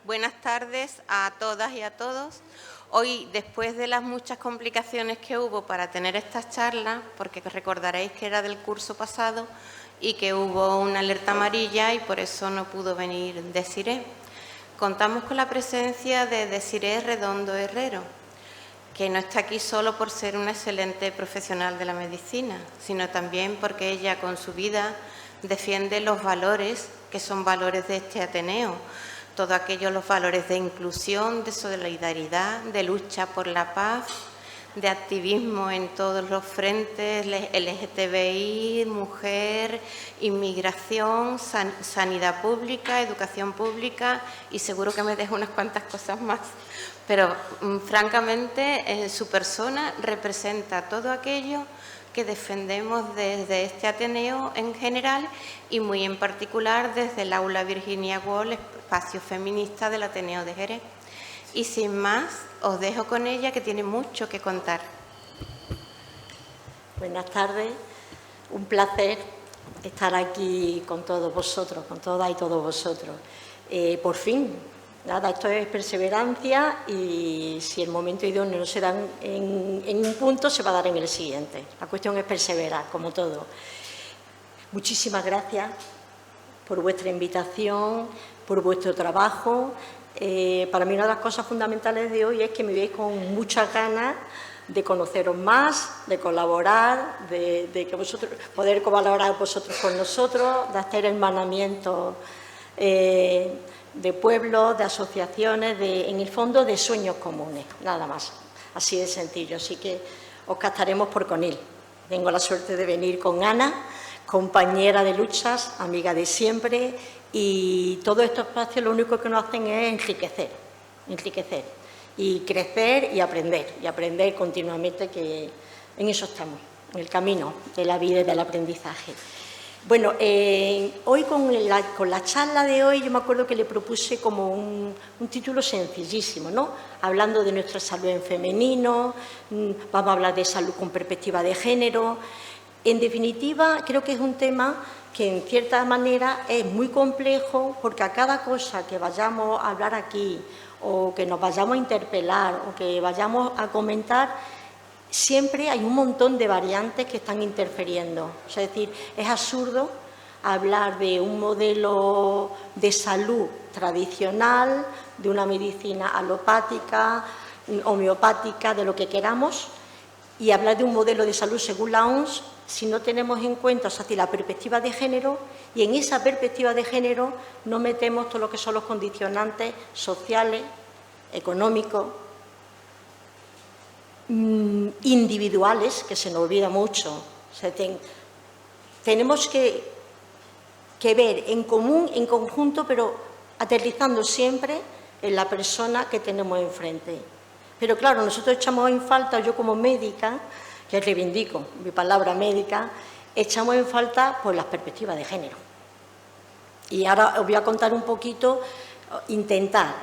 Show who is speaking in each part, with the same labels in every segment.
Speaker 1: Buenas tardes a todas y a todos. Hoy, después de las muchas complicaciones que hubo para tener estas charlas, porque recordaréis que era del curso pasado y que hubo una alerta amarilla y por eso no pudo venir Desiré, contamos con la presencia de Desiré Redondo Herrero, que no está aquí solo por ser una excelente profesional de la medicina, sino también porque ella con su vida defiende los valores que son valores de este Ateneo, todos aquellos los valores de inclusión, de solidaridad, de lucha por la paz, de activismo en todos los frentes, LGTBI, mujer, inmigración, sanidad pública, educación pública y seguro que me dejo unas cuantas cosas más. Pero francamente su persona representa todo aquello que defendemos desde este Ateneo en general y muy en particular desde el Aula Virginia Woolf, espacio feminista del Ateneo de Jerez. Y sin más, os dejo con ella, que tiene mucho que contar.
Speaker 2: Buenas tardes, un placer estar aquí con todos vosotros, con todas y todos vosotros. Por fin, nada, esto es perseverancia y si el momento idóneo no se da en un punto, se va a dar en el siguiente. La cuestión es perseverar, como todo. Muchísimas gracias por vuestra invitación, por vuestro trabajo. Para mí una de las cosas fundamentales de hoy es que me veis con muchas ganas de conoceros más, de colaborar, de que vosotros poder colaborar vosotros con nosotros, de hacer hermanamientos de pueblos, de asociaciones, en el fondo de sueños comunes, nada más, así de sencillo. Así que os captaremos por Conil. Tengo la suerte de venir con Ana, compañera de luchas, amiga de siempre, y todos estos espacios lo único que nos hacen es enriquecer y crecer y aprender continuamente, que en eso estamos, en el camino de la vida y del aprendizaje. Bueno, hoy con la charla de hoy yo me acuerdo que le propuse como un título sencillísimo, ¿no? Hablando de nuestra salud en femenino, vamos a hablar de salud con perspectiva de género. En definitiva, creo que es un tema que en cierta manera es muy complejo, porque a cada cosa que vayamos a hablar aquí o que nos vayamos a interpelar o que vayamos a comentar, siempre hay un montón de variantes que están interfiriendo. Es decir, es absurdo hablar de un modelo de salud tradicional, de una medicina alopática, homeopática, de lo que queramos, y hablar de un modelo de salud según la OMS si no tenemos en cuenta, la perspectiva de género, y en esa perspectiva de género no metemos todo lo que son los condicionantes sociales, económicos, individuales, que se nos olvida mucho. O sea, tenemos que ver en común, en conjunto, pero aterrizando siempre en la persona que tenemos enfrente. Pero claro, nosotros echamos en falta, yo como médica, que reivindico mi palabra médica, echamos en falta pues, las perspectivas de género. Y ahora os voy a contar un poquito, intentar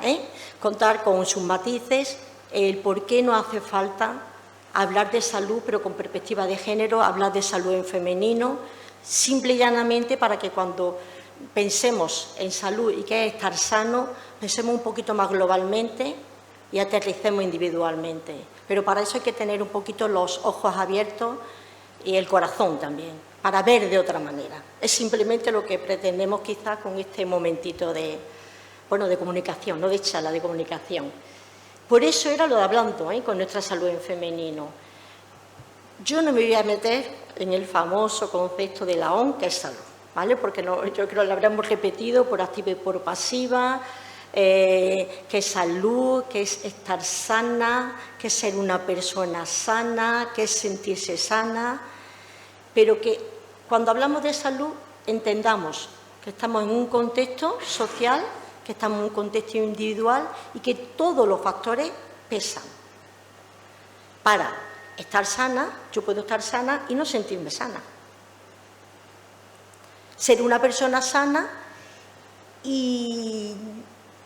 Speaker 2: contar con sus matices, el por qué no hace falta hablar de salud, pero con perspectiva de género, hablar de salud en femenino, simple y llanamente para que cuando pensemos en salud y qué es estar sano, pensemos un poquito más globalmente y aterricemos individualmente. Pero para eso hay que tener un poquito los ojos abiertos y el corazón también, para ver de otra manera. Es simplemente lo que pretendemos quizás con este momentito de comunicación, no de charla, de comunicación. Por eso era lo de hablando con nuestra salud en femenino. Yo no me voy a meter en el famoso concepto de la OMS, que es salud, ¿vale? Porque yo creo que lo habremos repetido por activa y por pasiva, que es salud, que es estar sana, que es ser una persona sana, que es sentirse sana, pero que cuando hablamos de salud entendamos que estamos en un contexto social, que estamos en un contexto individual y que todos los factores pesan. Para estar sana, yo puedo estar sana y no sentirme sana. Ser una persona sana y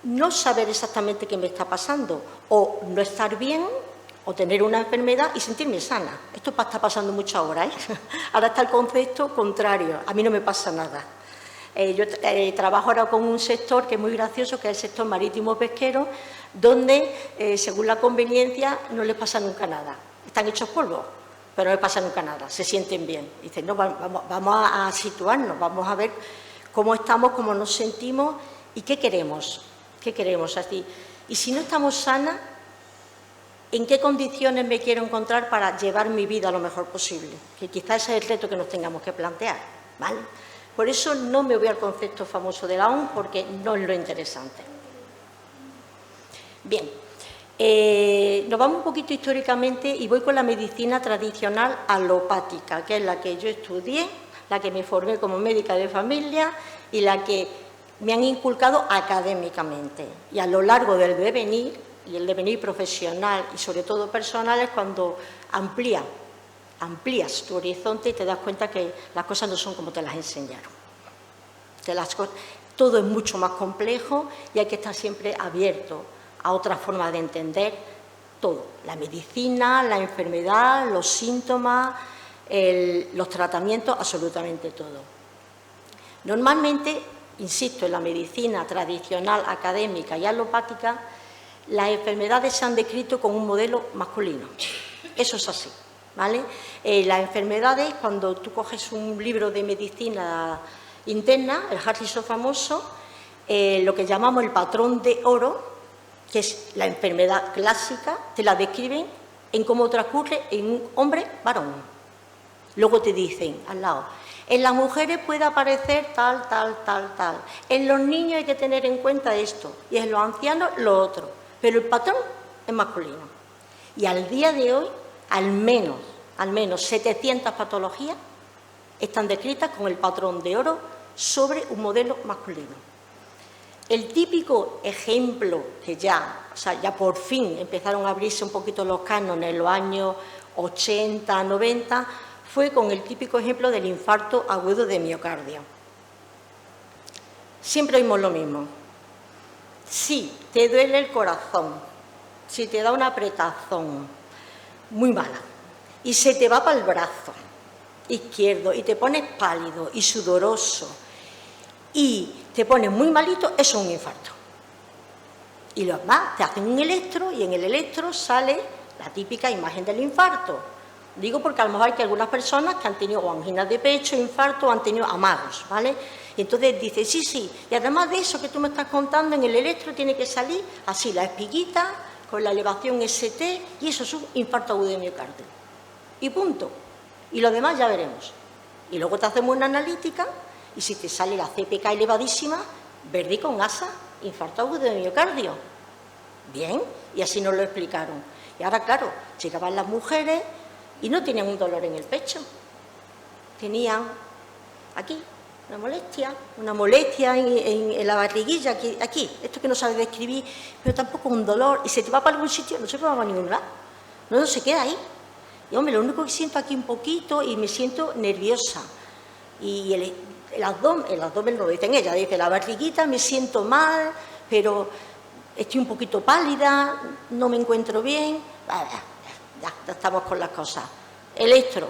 Speaker 2: no saber exactamente qué me está pasando, o no estar bien, o tener una enfermedad y sentirme sana. Esto está pasando mucho ahora, Ahora está el concepto contrario, a mí no me pasa nada. Yo trabajo ahora con un sector que es muy gracioso, que es el sector marítimo-pesquero, donde, según la conveniencia, no les pasa nunca nada. Están hechos polvo, pero no les pasa nunca nada, se sienten bien. Dicen, no, vamos a situarnos, vamos a ver cómo estamos, cómo nos sentimos y qué queremos. ¿Qué queremos así? Y si no estamos sanas, ¿en qué condiciones me quiero encontrar para llevar mi vida lo mejor posible? Que quizás ese es el reto que nos tengamos que plantear, ¿vale? Por eso no me voy al concepto famoso de la OMS, porque no es lo interesante. Bien, nos vamos un poquito históricamente y voy con la medicina tradicional alopática, que es la que yo estudié, la que me formé como médica de familia y la que me han inculcado académicamente. Y a lo largo del devenir, y el devenir profesional y sobre todo personal, es cuando amplías tu horizonte y te das cuenta que las cosas no son como te las enseñaron. Todo es mucho más complejo y hay que estar siempre abierto a otra forma de entender todo. La medicina, la enfermedad, los síntomas, los tratamientos, absolutamente todo. Normalmente, insisto, en la medicina tradicional, académica y alopática, las enfermedades se han descrito con un modelo masculino. Eso es así, ¿vale? Las enfermedades, cuando tú coges un libro de medicina interna, el Harrison famoso, lo que llamamos el patrón de oro, que es la enfermedad clásica, te la describen en cómo transcurre en un hombre varón. Luego te dicen al lado, en las mujeres puede aparecer tal. En los niños hay que tener en cuenta esto y en los ancianos lo otro. Pero el patrón es masculino. Y al día de hoy, al menos 700 patologías están descritas con el patrón de oro sobre un modelo masculino. El típico ejemplo que ya por fin empezaron a abrirse un poquito los cánones en los años 80, 90, fue con el típico ejemplo del infarto agudo de miocardio. Siempre oímos lo mismo. Si te duele el corazón, si te da una apretazón muy mala y se te va para el brazo izquierdo y te pones pálido y sudoroso y te pones muy malito, eso es un infarto. Y los demás te hacen un electro y en el electro sale la típica imagen del infarto. Digo porque a lo mejor hay que algunas personas que han tenido anginas de pecho, infarto, o han tenido amagos, ¿vale? Y entonces dice, sí, y además de eso que tú me estás contando, en el electro tiene que salir así, la espiguita con la elevación ST, y eso es un infarto agudo de miocardio. Y punto. Y lo demás ya veremos. Y luego te hacemos una analítica, y si te sale la CPK elevadísima, verde con asa, infarto agudo de miocardio. Bien, y así nos lo explicaron. Y ahora, claro, llegaban las mujeres y no tenían un dolor en el pecho. Tenían aquí una molestia en la barriguilla, aquí, esto que no sabes describir, pero tampoco un dolor, y se te va para algún sitio, no se va para ningún lado, no se queda ahí. Y hombre, lo único que siento aquí un poquito y me siento nerviosa. Y el abdomen lo dicen ella, dice la barriguita, me siento mal, pero estoy un poquito pálida, no me encuentro bien. Ya estamos con las cosas. Electro.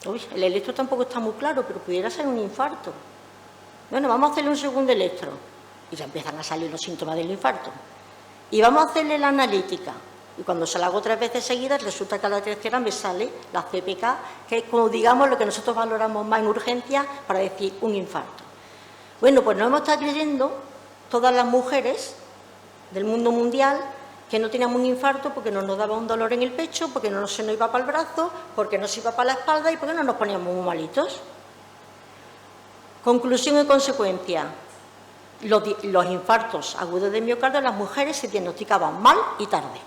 Speaker 2: Uy, el electro tampoco está muy claro, pero pudiera ser un infarto. Bueno, vamos a hacerle un segundo electro. Y ya empiezan a salir los síntomas del infarto. Y vamos a hacerle la analítica. Y cuando se la hago 3 veces seguidas, resulta que a la tercera me sale la CPK, que es como digamos lo que nosotros valoramos más en urgencia para decir un infarto. Bueno, pues nos hemos estado creyendo todas las mujeres del mundo mundial que no teníamos un infarto porque no nos daba un dolor en el pecho, porque no se nos iba para el brazo, porque no se iba para la espalda y porque no nos poníamos muy malitos. Conclusión y consecuencia. Los infartos agudos de miocardio en las mujeres se diagnosticaban mal y tarde.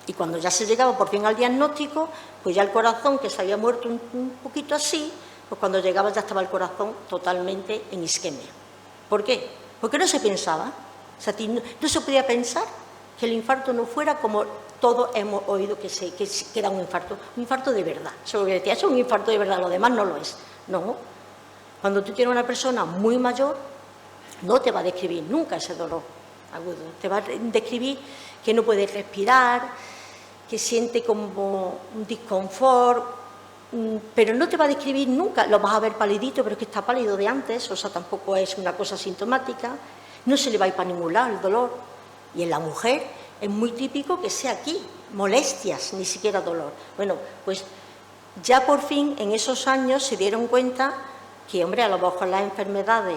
Speaker 2: Y cuando ya se llegaba por fin al diagnóstico, pues ya el corazón, que se había muerto un poquito así, pues cuando llegaba ya estaba el corazón totalmente en isquemia. ¿Por qué? Porque no se pensaba. O sea, no se podía pensar que el infarto no fuera como todos hemos oído que era un infarto de verdad. Solo que decía, eso es un infarto de verdad, lo demás no lo es. No. Cuando tú tienes una persona muy mayor, no te va a describir nunca ese dolor agudo. Te va a describir que no puede respirar, que siente como un disconfort, pero no te va a describir nunca, lo vas a ver palidito, pero es que está pálido de antes, o sea, tampoco es una cosa sintomática, no se le va a ir para ningún lado el dolor. Y en la mujer es muy típico que sea aquí, molestias, ni siquiera dolor. Bueno, pues ya por fin en esos años se dieron cuenta que, hombre, a lo mejor las enfermedades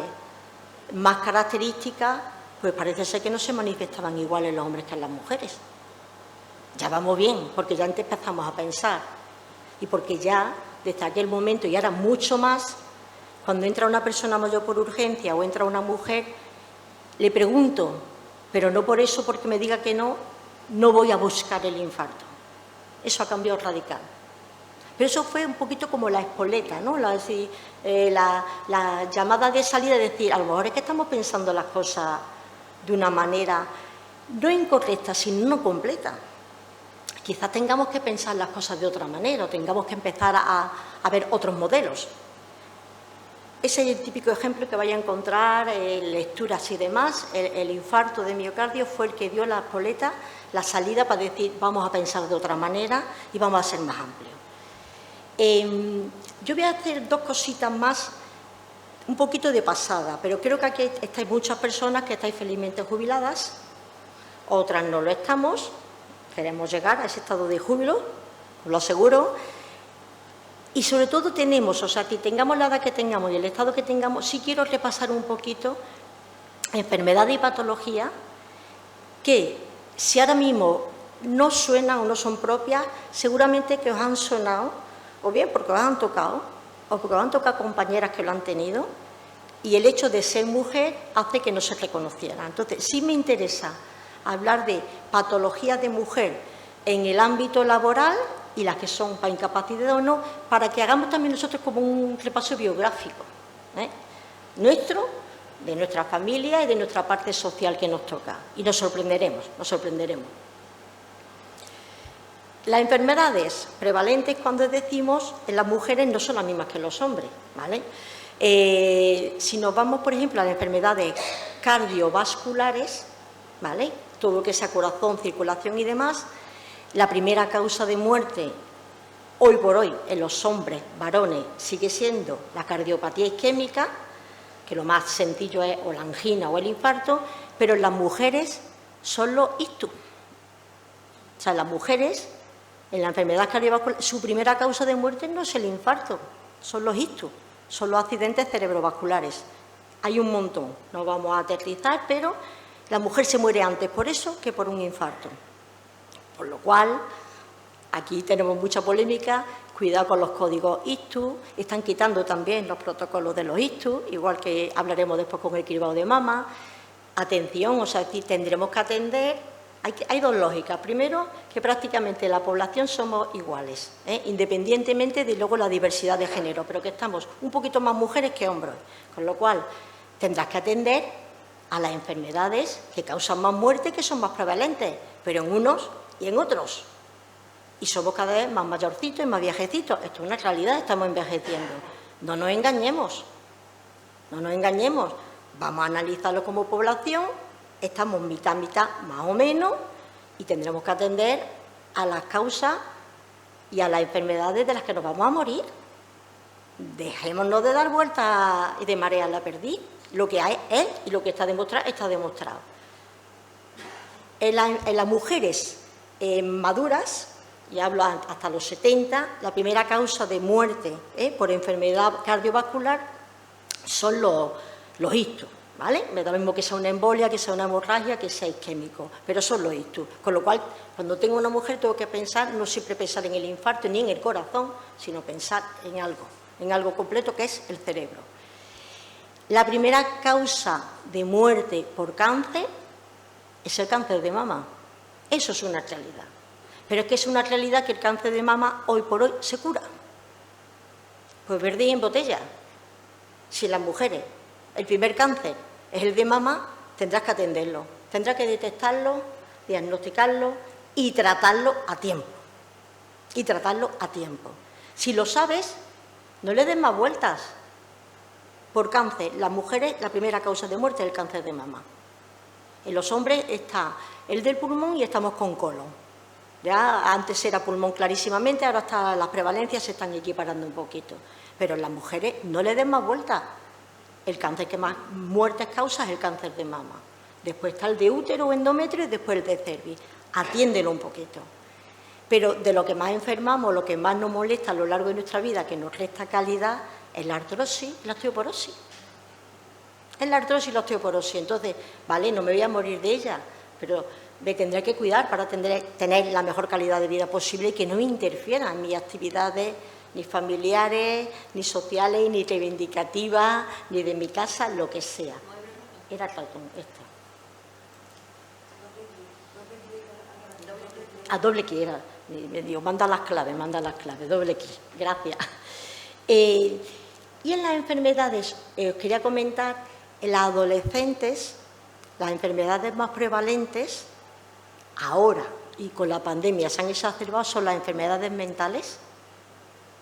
Speaker 2: más características, pues parece ser que no se manifestaban igual en los hombres que en las mujeres. Ya vamos bien, porque ya antes empezamos a pensar y porque ya desde aquel momento y ahora mucho más, cuando entra una persona mayor por urgencia o entra una mujer, le pregunto, pero no por eso, porque me diga que no, no voy a buscar el infarto. Eso ha cambiado radical. Pero eso fue un poquito como la espoleta, ¿no? La llamada de salida, de decir, a lo mejor es que estamos pensando las cosas de una manera no incorrecta, sino no completa. Quizás tengamos que pensar las cosas de otra manera o tengamos que empezar a ver otros modelos. Ese es el típico ejemplo que vaya a encontrar en lecturas y demás. El infarto de miocardio fue el que dio la espoleta, la salida para decir vamos a pensar de otra manera y vamos a ser más amplios. Yo voy a hacer dos cositas más, un poquito de pasada, pero creo que aquí estáis muchas personas que estáis felizmente jubiladas, otras no lo estamos, queremos llegar a ese estado de júbilo, os lo aseguro, y sobre todo tenemos, o sea, que tengamos la edad que tengamos y el estado que tengamos, sí quiero repasar un poquito enfermedades y patologías que, si ahora mismo no suenan o no son propias, seguramente que os han sonado, o bien porque os han tocado, o porque os han tocado compañeras que lo han tenido, y el hecho de ser mujer hace que no se reconociera. Entonces, sí me interesa hablar de patologías de mujer en el ámbito laboral y las que son para incapacidad o no, para que hagamos también nosotros como un repaso biográfico, nuestro, de nuestra familia y de nuestra parte social que nos toca. Y nos sorprenderemos, nos sorprenderemos. Las enfermedades prevalentes, cuando decimos, en las mujeres no son las mismas que en los hombres, ¿vale? Si nos vamos, por ejemplo, a las enfermedades cardiovasculares, ¿vale?, todo lo que sea corazón, circulación y demás, la primera causa de muerte, hoy por hoy, en los hombres, varones, sigue siendo la cardiopatía isquémica, que lo más sencillo es o la angina o el infarto, pero en las mujeres son los ictus. O sea, las mujeres, en la enfermedad cardiovascular, su primera causa de muerte no es el infarto, son los ictus, son los accidentes cerebrovasculares. Hay un montón, no vamos a aterrizar, pero la mujer se muere antes por eso que por un infarto. Por lo cual, aquí tenemos mucha polémica, cuidado con los códigos ictus, están quitando también los protocolos de los ictus, igual que hablaremos después con el cribado de mama. Atención, o sea, tendremos que atender. Hay dos lógicas. Primero, que prácticamente la población somos iguales, independientemente de luego la diversidad de género, pero que estamos un poquito más mujeres que hombres, con lo cual tendrás que atender a las enfermedades que causan más muerte, que son más prevalentes, pero en unos y en otros. Y somos cada vez más mayorcitos y más viejecitos. Esto es una realidad, estamos envejeciendo. No nos engañemos, no nos engañemos. Vamos a analizarlo como población. Estamos mitad, más o menos, y tendremos que atender a las causas y a las enfermedades de las que nos vamos a morir. Dejémonos de dar vueltas y de marear la perdiz. Lo que hay es, y lo que está demostrado, está demostrado. En las mujeres maduras, y hablo hasta los 70, la primera causa de muerte por enfermedad cardiovascular son los ictus. ¿Vale? Me da lo mismo que sea una embolia, que sea una hemorragia, que sea isquémico, pero son los ictus. Con lo cual, cuando tengo una mujer tengo que pensar, no siempre pensar en el infarto ni en el corazón, sino pensar en algo completo que es el cerebro. La primera causa de muerte por cáncer es el cáncer de mama. Eso es una realidad. Pero es que es una realidad que el cáncer de mama hoy por hoy se cura. Pues verde y en botella. Si las mujeres, el primer cáncer es el de mama, tendrás que atenderlo, tendrás que detectarlo, diagnosticarlo y tratarlo a tiempo. Y tratarlo a tiempo. Si lo sabes, no le des más vueltas. Por cáncer, las mujeres, la primera causa de muerte es el cáncer de mama. En los hombres está el del pulmón y estamos con colon. Ya antes era pulmón clarísimamente, ahora las prevalencias se están equiparando un poquito. Pero en las mujeres no le den más vueltas. El cáncer que más muertes causa es el cáncer de mama. Después está el de útero o endometrio y después el de cervix. Atiéndelo un poquito. Pero de lo que más enfermamos, lo que más nos molesta a lo largo de nuestra vida, que nos resta calidad, es la artrosis y la osteoporosis. Es la artrosis y la osteoporosis. Entonces, vale, no me voy a morir de ella, pero me tendré que cuidar para tener la mejor calidad de vida posible y que no me interfiera en mis actividades ni familiares, ni sociales, ni reivindicativas, ni de mi casa, lo que sea. Era Carlton, esto. A doble clic era. Me digo, manda las claves, doble clic. Gracias. Y en las enfermedades, os quería comentar, en las adolescentes, las enfermedades más prevalentes, ahora y con la pandemia se han exacerbado, son las enfermedades mentales,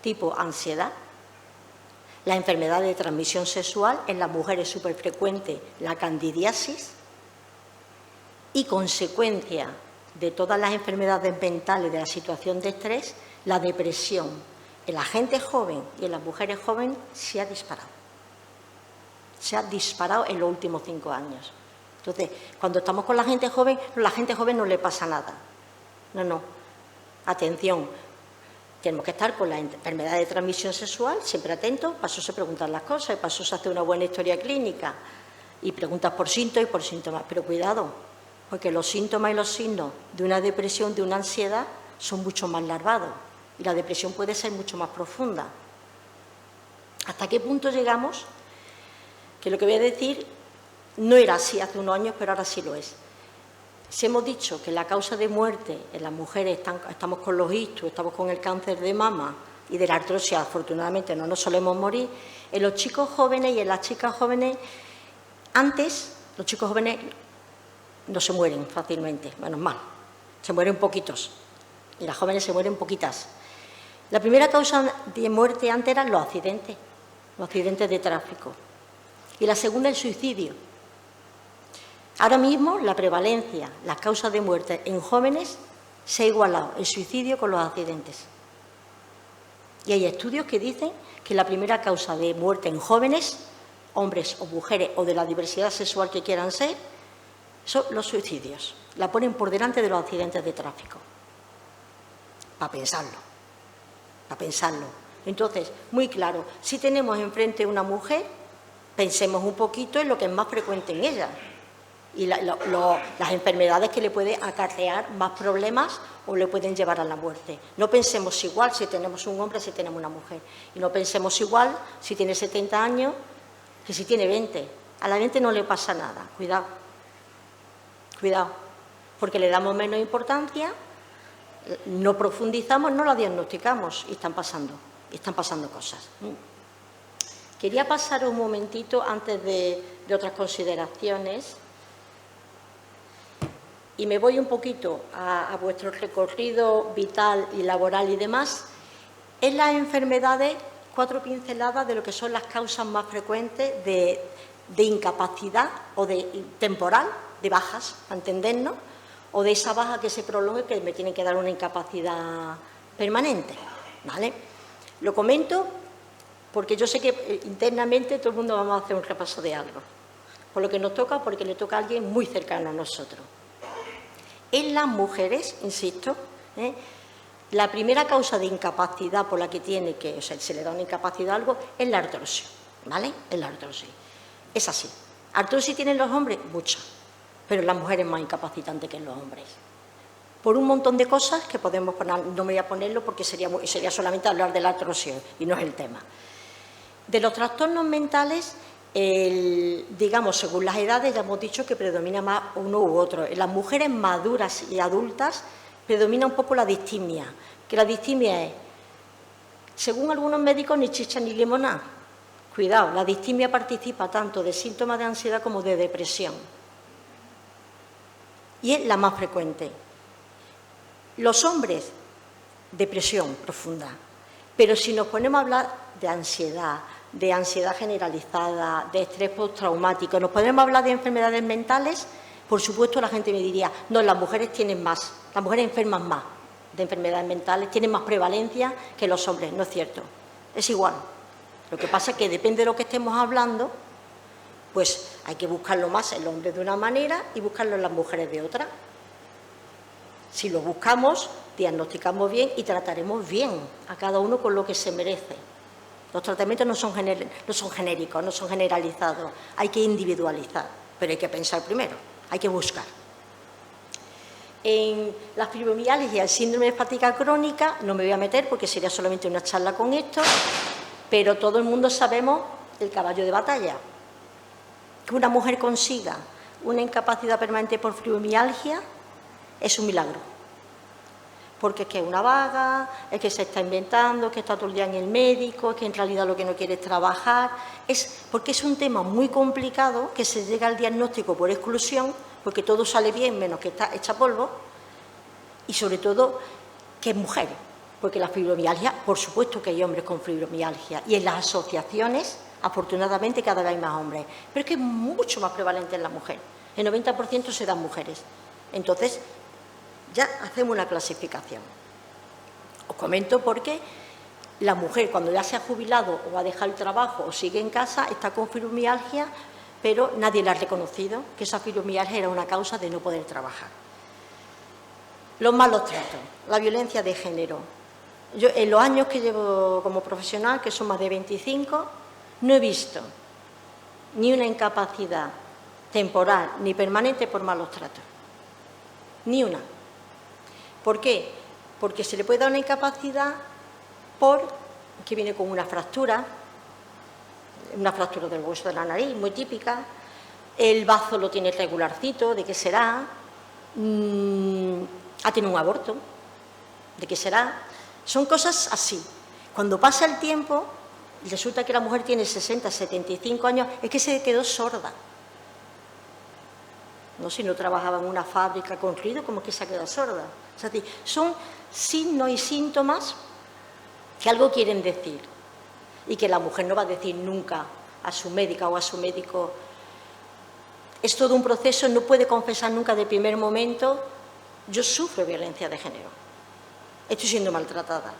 Speaker 2: tipo ansiedad, la enfermedad de transmisión sexual, en las mujeres es súper frecuente la candidiasis y consecuencia de todas las enfermedades mentales de la situación de estrés, la depresión. En la gente joven y en las mujeres jóvenes se ha disparado. Se ha disparado en los últimos 5 años. Entonces, cuando estamos con la gente joven no le pasa nada. No. Atención. Tenemos que estar con la enfermedad de transmisión sexual, siempre atentos, para eso se preguntan las cosas, para eso se hace una buena historia clínica y preguntas por síntomas y por síntomas. Pero cuidado, porque los síntomas y los signos de una depresión, de una ansiedad, son mucho más larvados y la depresión puede ser mucho más profunda. ¿Hasta qué punto llegamos? Que lo que voy a decir no era así hace unos años, pero ahora sí lo es. Si hemos dicho que la causa de muerte en las mujeres estamos con los ictus, estamos con el cáncer de mama y de la artrosis, afortunadamente no nos solemos morir, en los chicos jóvenes y en las chicas jóvenes, antes los chicos jóvenes no se mueren fácilmente, menos mal, se mueren poquitos y las jóvenes se mueren poquitas. La primera causa de muerte antes eran los accidentes de tráfico y la segunda el suicidio. Ahora mismo la prevalencia, las causas de muerte en jóvenes se ha igualado el suicidio con los accidentes. Y hay estudios que dicen que la primera causa de muerte en jóvenes, hombres o mujeres o de la diversidad sexual que quieran ser, son los suicidios. La ponen por delante de los accidentes de tráfico. Para pensarlo. Entonces, muy claro, si tenemos enfrente una mujer, pensemos un poquito en lo que es más frecuente en ella. Y las enfermedades que le pueden acarrear más problemas o le pueden llevar a la muerte. No pensemos igual si tenemos un hombre, si tenemos una mujer. Y no pensemos igual si tiene 70 años que si tiene 20. A la 20 no le pasa nada. Cuidado. Porque le damos menos importancia, no profundizamos, no la diagnosticamos y están pasando cosas. Quería pasar un momentito antes de otras consideraciones. Y me voy un poquito a vuestro recorrido vital y laboral y demás. En las enfermedades, 4 pinceladas de lo que son las causas más frecuentes de incapacidad o de temporal, de bajas, para entendernos, o de esa baja que se prolongue que me tiene que dar una incapacidad permanente. ¿Vale? Lo comento porque yo sé que internamente todo el mundo vamos a hacer un repaso de algo. Por lo que nos toca, porque le toca a alguien muy cercano a nosotros. En las mujeres, insisto, la primera causa de incapacidad por la que se le da una incapacidad a algo es la artrosis, ¿vale? Es la artrosis. Es así. ¿Artrosis tienen los hombres? Muchas, pero en las mujeres más incapacitante que en los hombres. Por un montón de cosas que podemos poner, no me voy a ponerlo porque sería solamente hablar de la artrosis y no es el tema. De los trastornos mentales, digamos, según las edades, ya hemos dicho que predomina más uno u otro. En las mujeres maduras y adultas predomina un poco la distimia, que la distimia es, según algunos médicos, ni chicha ni limonada. Cuidado, la distimia participa tanto de síntomas de ansiedad como de depresión. Y es la más frecuente. Los hombres, depresión profunda. Pero si nos ponemos a hablar de ansiedad generalizada, de estrés postraumático, nos podemos hablar de enfermedades mentales, por supuesto la gente me diría, no, las mujeres tienen más, las mujeres enferman más. de enfermedades mentales tienen más prevalencia que los hombres. No es cierto, es igual. Lo que pasa es que depende de lo que estemos hablando, pues hay que buscarlo más en los hombres de una manera y buscarlo en las mujeres de otra. Si lo buscamos, diagnosticamos bien y trataremos bien a cada uno con lo que se merece. Los tratamientos no son genéricos, no son generalizados, hay que individualizar, pero hay que pensar primero, hay que buscar. En la fibromialgia y el síndrome de fatiga crónica no me voy a meter porque sería solamente una charla con esto, pero todo el mundo sabemos el caballo de batalla. Que una mujer consiga una incapacidad permanente por fibromialgia es un milagro. Porque es que es una vaga, es que se está inventando, es que está todo el día en el médico, es que en realidad lo que no quiere es trabajar. Porque es un tema muy complicado que se llega al diagnóstico por exclusión, porque todo sale bien menos que está hecha polvo, y sobre todo que es mujer, porque la fibromialgia, por supuesto que hay hombres con fibromialgia, y en las asociaciones, afortunadamente, cada vez hay más hombres, pero es que es mucho más prevalente en la mujer. El 90% se dan mujeres. Entonces, ya hacemos una clasificación. Os comento porque la mujer, cuando ya se ha jubilado o ha dejado el trabajo o sigue en casa, está con fibromialgia, pero nadie le ha reconocido que esa fibromialgia era una causa de no poder trabajar. Los malos tratos, la violencia de género. Yo, en los años que llevo como profesional, que son más de 25, no he visto ni una incapacidad temporal ni permanente por malos tratos. Ni una. ¿Por qué? Porque se le puede dar una incapacidad que viene con una fractura del hueso de la nariz, muy típica, el bazo lo tiene regularcito, ¿de qué será? Ha tenido un aborto, ¿de qué será? Son cosas así. Cuando pasa el tiempo, resulta que la mujer tiene 60, 75 años, es que se quedó sorda. No, si no trabajaba en una fábrica con ruido, como que se ha quedado sorda. O sea, son signos y síntomas que algo quieren decir y que la mujer no va a decir nunca a su médica o a su médico. Es todo un proceso, no puede confesar nunca de primer momento: yo sufro violencia de género, estoy siendo maltratada.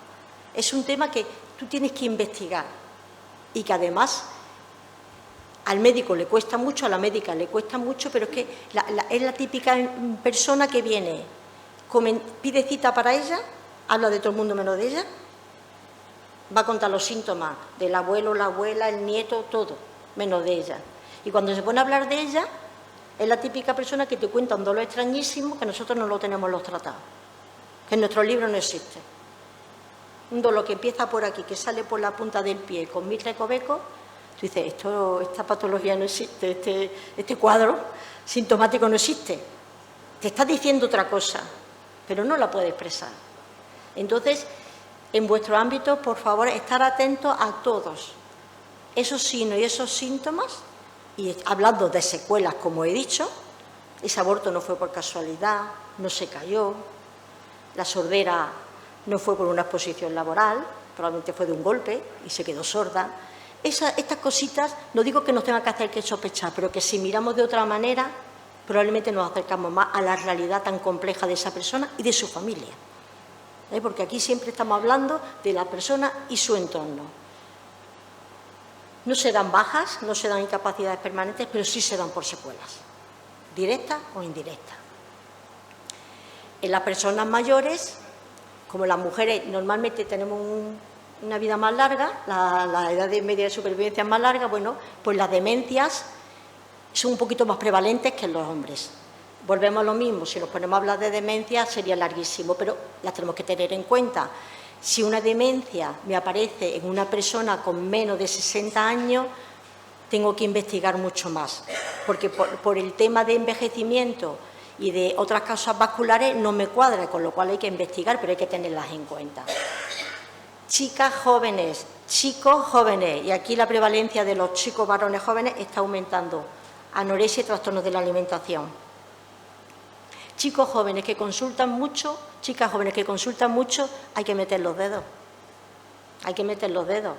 Speaker 2: Es un tema que tú tienes que investigar y que además al médico le cuesta mucho, a la médica le cuesta mucho, pero es que es la típica persona que viene, pide cita para ella, habla de todo el mundo menos de ella, va a contar los síntomas del abuelo, la abuela, el nieto, todo, menos de ella. Y cuando se pone a hablar de ella, es la típica persona que te cuenta un dolor extrañísimo que nosotros no lo tenemos los tratados, que en nuestro libro no existe. Un dolor que empieza por aquí, que sale por la punta del pie, con 1000 recovecos. Tú dices, esta patología no existe, este cuadro sintomático no existe. Te está diciendo otra cosa, pero no la puede expresar. Entonces, en vuestro ámbito, por favor, estar atentos a todos esos signos y esos síntomas, y hablando de secuelas, como he dicho, ese aborto no fue por casualidad, no se cayó, la sordera no fue por una exposición laboral, probablemente fue de un golpe y se quedó sorda. Estas cositas, no digo que nos tenga que hacer que sospechar, pero que si miramos de otra manera, probablemente nos acercamos más a la realidad tan compleja de esa persona y de su familia. Porque aquí siempre estamos hablando de la persona y su entorno. No se dan bajas, no se dan incapacidades permanentes, pero sí se dan por secuelas, directas o indirectas. En las personas mayores, como las mujeres normalmente tenemos una vida más larga, la edad media de supervivencia es más larga, bueno, pues las demencias son un poquito más prevalentes que en los hombres. Volvemos a lo mismo, si nos ponemos a hablar de demencia sería larguísimo, pero las tenemos que tener en cuenta. Si una demencia me aparece en una persona con menos de 60 años, tengo que investigar mucho más, porque por el tema de envejecimiento y de otras causas vasculares no me cuadra, con lo cual hay que investigar, pero hay que tenerlas en cuenta. Chicas jóvenes, chicos jóvenes, y aquí la prevalencia de los chicos varones jóvenes está aumentando, anorexia y trastornos de la alimentación. Chicos jóvenes que consultan mucho, chicas jóvenes que consultan mucho, hay que meter los dedos. Hay que meter los dedos.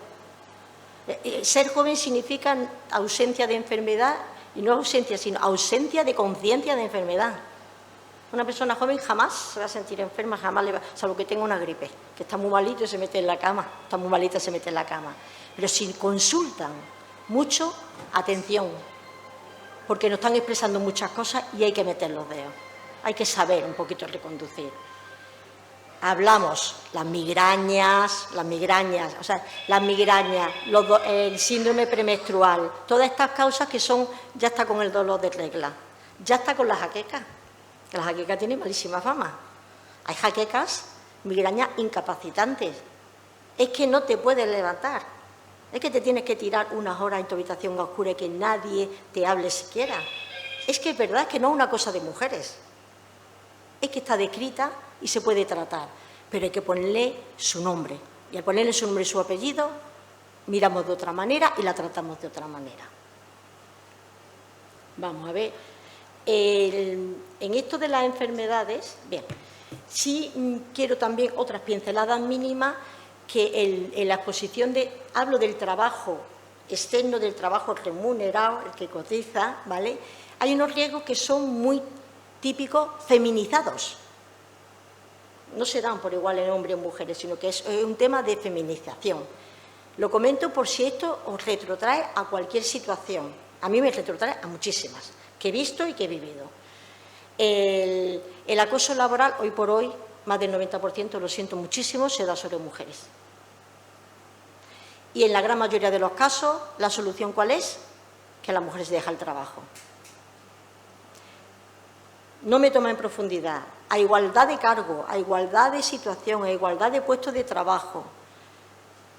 Speaker 2: Ser joven significa ausencia de enfermedad, y no ausencia, sino ausencia de conciencia de enfermedad. Una persona joven jamás se va a sentir enferma, jamás le va, salvo que tenga una gripe, que está muy malito y se mete en la cama, está muy malita y se mete en la cama. Pero si consultan mucho, atención, porque nos están expresando muchas cosas y hay que meter los dedos. Hay que saber un poquito reconducir. Hablamos las migrañas, o sea, las migrañas, el síndrome premenstrual, todas estas causas que son, ya está con el dolor de regla, ya está con las jaquecas. La jaqueca tiene malísima fama. Hay jaquecas, migrañas incapacitantes. Es que no te puedes levantar. Es que te tienes que tirar unas horas en tu habitación oscura y que nadie te hable siquiera. Es que es verdad que no es una cosa de mujeres. Es que está descrita y se puede tratar. Pero hay que ponerle su nombre. Y al ponerle su nombre y su apellido, miramos de otra manera y la tratamos de otra manera. Vamos a ver. En esto de las enfermedades, bien, sí quiero también otras pinceladas mínimas que en la exposición hablo del trabajo externo, del trabajo remunerado, el que cotiza, ¿vale? Hay unos riesgos que son muy típicos feminizados. No se dan por igual en hombres y mujeres, sino que es un tema de feminización. Lo comento por si esto os retrotrae a cualquier situación. A mí me retrotrae a muchísimas que he visto y que he vivido. El acoso laboral, hoy por hoy, más del 90%, lo siento muchísimo, se da sobre mujeres. Y en la gran mayoría de los casos, ¿la solución cuál es? Que la mujer se deja el trabajo. No me toma en profundidad. A igualdad de cargo, a igualdad de situación, a igualdad de puestos de trabajo,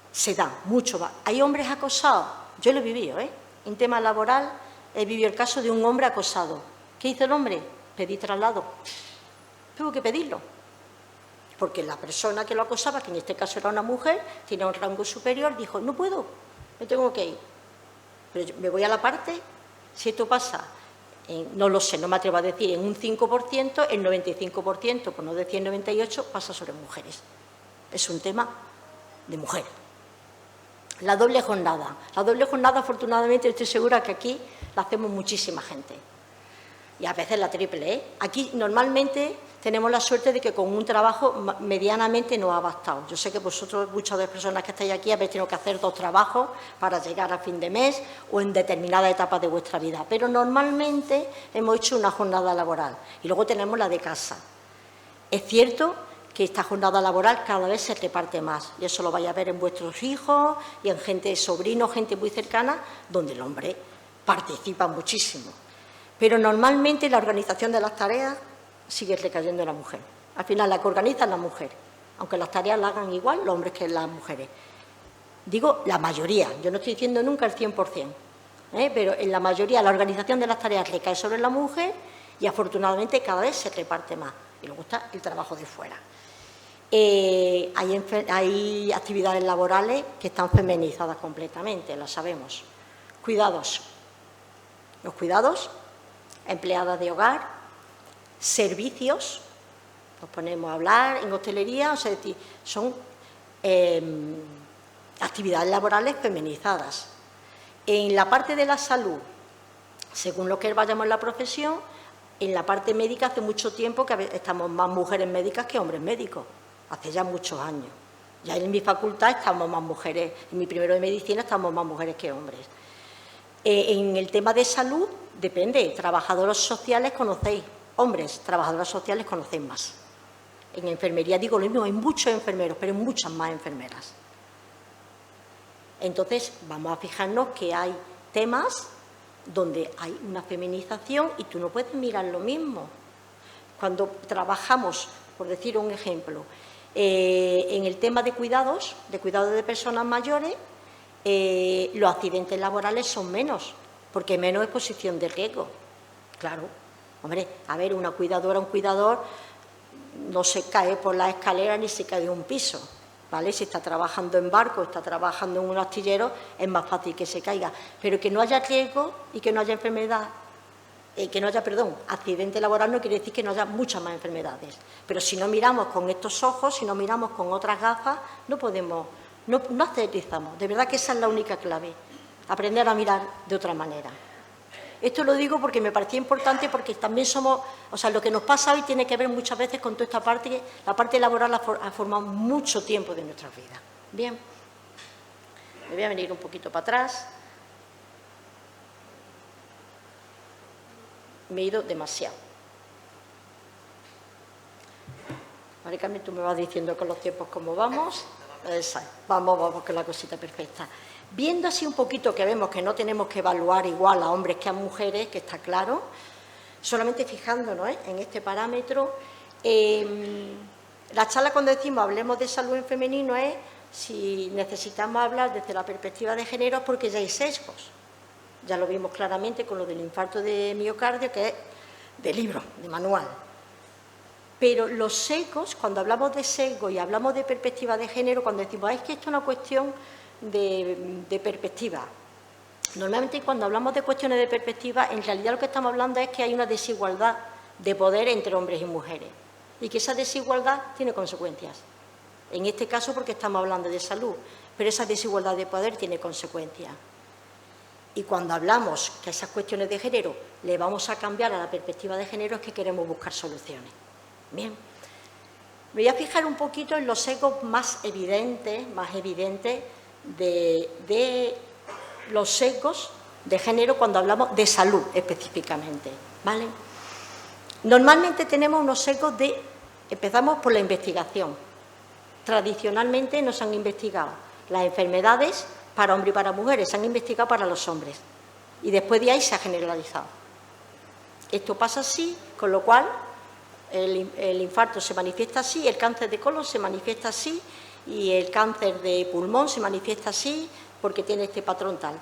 Speaker 2: se da mucho más. ¿Hay hombres acosados? Yo lo he vivido, En tema laboral, he vivido el caso de un hombre acosado. ¿Qué hizo el hombre? Pedí traslado. Tuvo que pedirlo. Porque la persona que lo acosaba, que en este caso era una mujer, tiene un rango superior, dijo, no puedo, me tengo que ir. Pero yo me voy a la parte, si esto pasa, no lo sé, no me atrevo a decir, en un 5%, el 95%, por no decir el 98%, pasa sobre mujeres. Es un tema de mujer. La doble jornada. La doble jornada, afortunadamente, estoy segura que aquí la hacemos muchísima gente. Y a veces la triple, Aquí, normalmente, tenemos la suerte de que con un trabajo medianamente nos ha bastado. Yo sé que vosotros, muchas de las personas que estáis aquí, habéis tenido que hacer 2 trabajos para llegar a fin de mes o en determinadas etapas de vuestra vida. Pero normalmente hemos hecho una jornada laboral. Y luego tenemos la de casa. Es cierto que esta jornada laboral cada vez se reparte más. Y eso lo vais a ver en vuestros hijos y en gente, sobrinos, gente muy cercana, donde el hombre participa muchísimo. Pero normalmente la organización de las tareas sigue recayendo en la mujer. Al final la que organiza es la mujer, aunque las tareas las hagan igual los hombres que las mujeres. Digo la mayoría, yo no estoy diciendo nunca el 100%, pero en la mayoría la organización de las tareas recae sobre la mujer y afortunadamente cada vez se reparte más. Y luego está el trabajo de fuera. Hay actividades laborales que están feminizadas completamente, lo sabemos. Cuidados. Los cuidados, empleadas de hogar, servicios, nos ponemos a hablar en hostelería, o sea, son actividades laborales feminizadas. En la parte de la salud, según lo que vayamos en la profesión, en la parte médica hace mucho tiempo que estamos más mujeres médicas que hombres médicos, hace ya muchos años. Ya en mi facultad estamos más mujeres, en mi primero de medicina estamos más mujeres que hombres. En el tema de salud, depende, trabajadoras sociales conocéis, hombres, trabajadoras sociales conocéis más. En enfermería digo lo mismo, hay muchos enfermeros, pero hay muchas más enfermeras. Entonces, vamos a fijarnos que hay temas donde hay una feminización y tú no puedes mirar lo mismo. Cuando trabajamos, por decir un ejemplo, en el tema de cuidados de personas mayores, los accidentes laborales son menos, porque hay menos exposición de riesgo. Claro, hombre, a ver, una cuidadora, un cuidador no se cae por la escalera ni se cae de un piso, ¿vale? Si está trabajando en barco, está trabajando en un astillero, es más fácil que se caiga. Pero que no haya riesgo y que no haya enfermedad, accidente laboral no quiere decir que no haya muchas más enfermedades. Pero si no miramos con estos ojos, si no miramos con otras gafas, no podemos, no aterrizamos. De verdad que esa es la única clave, aprender a mirar de otra manera. Esto lo digo porque me parecía importante, porque también somos, o sea, lo que nos pasa hoy tiene que ver muchas veces con toda esta parte, la parte laboral ha formado mucho tiempo de nuestras vidas. Bien, me voy a venir un poquito para atrás. Me he ido demasiado. Vale, Carmen, tú me vas diciendo con los tiempos cómo vamos. Exacto. Vamos, que la cosita perfecta. Viendo así un poquito que vemos que no tenemos que evaluar igual a hombres que a mujeres, que está claro, solamente fijándonos en este parámetro, la charla cuando decimos hablemos de salud en femenino es si necesitamos hablar desde la perspectiva de género porque ya hay sesgos. Ya lo vimos claramente con lo del infarto de miocardio, que es de libro, de manual. Pero los sesgos, cuando hablamos de sesgo y hablamos de perspectiva de género, cuando decimos, es que esto es una cuestión de perspectiva. Normalmente cuando hablamos de cuestiones de perspectiva, en realidad lo que estamos hablando es que hay una desigualdad de poder entre hombres y mujeres y que esa desigualdad tiene consecuencias. En este caso porque estamos hablando de salud, pero esa desigualdad de poder tiene consecuencias. Y cuando hablamos que esas cuestiones de género le vamos a cambiar a la perspectiva de género es que queremos buscar soluciones. Bien, me voy a fijar un poquito en los sesgos más evidentes de los sesgos de género cuando hablamos de salud específicamente, ¿vale? Normalmente tenemos unos sesgos empezamos por la investigación. Tradicionalmente nos han investigado las enfermedades para hombres y para mujeres, se han investigado para los hombres y después de ahí se ha generalizado. Esto pasa así, con lo cual el infarto se manifiesta así, el cáncer de colon se manifiesta así y el cáncer de pulmón se manifiesta así porque tiene este patrón tal.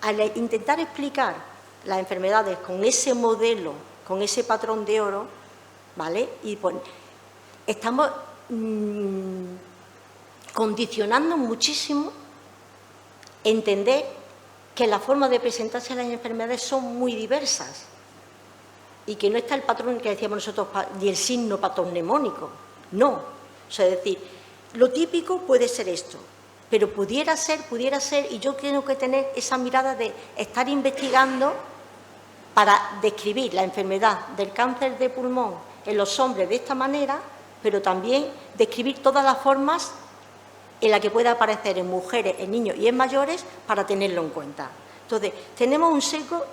Speaker 2: Al intentar explicar las enfermedades con ese modelo, con ese patrón de oro, ¿vale? Y pues, estamos condicionando muchísimo entender que las formas de presentarse a las enfermedades son muy diversas y que no está el patrón que decíamos nosotros ni el signo patrognomónico, no. O sea, es decir, lo típico puede ser esto, pero pudiera ser, y yo tengo que tener esa mirada de estar investigando para describir la enfermedad del cáncer de pulmón en los hombres de esta manera, pero también describir todas las formas en las que puede aparecer en mujeres, en niños y en mayores para tenerlo en cuenta. Entonces, tenemos un sesgo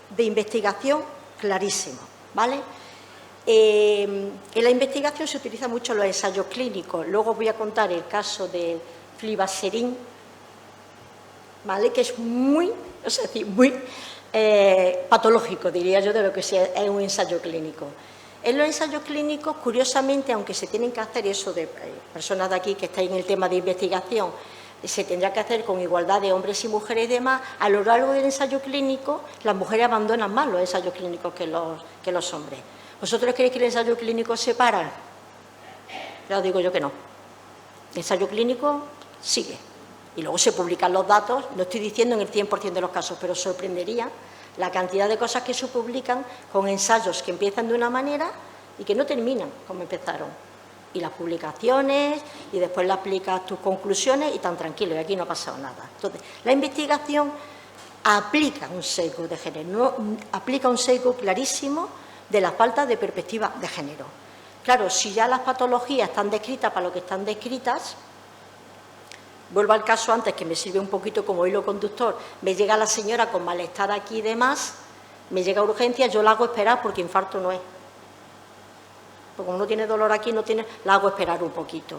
Speaker 2: de investigación clarísimo, ¿vale? En la investigación se utilizan mucho los ensayos clínicos. Luego voy a contar el caso del flibanserin, ¿vale? Que es muy patológico, diría yo, de lo que es un ensayo clínico. En los ensayos clínicos, curiosamente, aunque se tienen que hacer eso de personas de aquí que estáis en el tema de investigación, se tendrá que hacer con igualdad de hombres y mujeres y demás, a lo largo del ensayo clínico las mujeres abandonan más los ensayos clínicos que los hombres. ¿Vosotros creéis que el ensayo clínico se para? Ya os digo yo que no. El ensayo clínico sigue. Y luego se publican los datos, no estoy diciendo en el 100% de los casos, pero sorprendería la cantidad de cosas que se publican con ensayos que empiezan de una manera y que no terminan como empezaron. Y las publicaciones, y después le aplicas tus conclusiones y tan tranquilo, y aquí no ha pasado nada. Entonces, la investigación aplica un sesgo de género, aplica un sesgo clarísimo de la falta de perspectiva de género. Claro, si ya las patologías están descritas para lo que están descritas, vuelvo al caso antes, que me sirve un poquito como hilo conductor, me llega la señora con malestar aquí y demás, me llega a urgencia, yo la hago esperar porque infarto no es. Porque como no tiene dolor aquí, la hago esperar un poquito.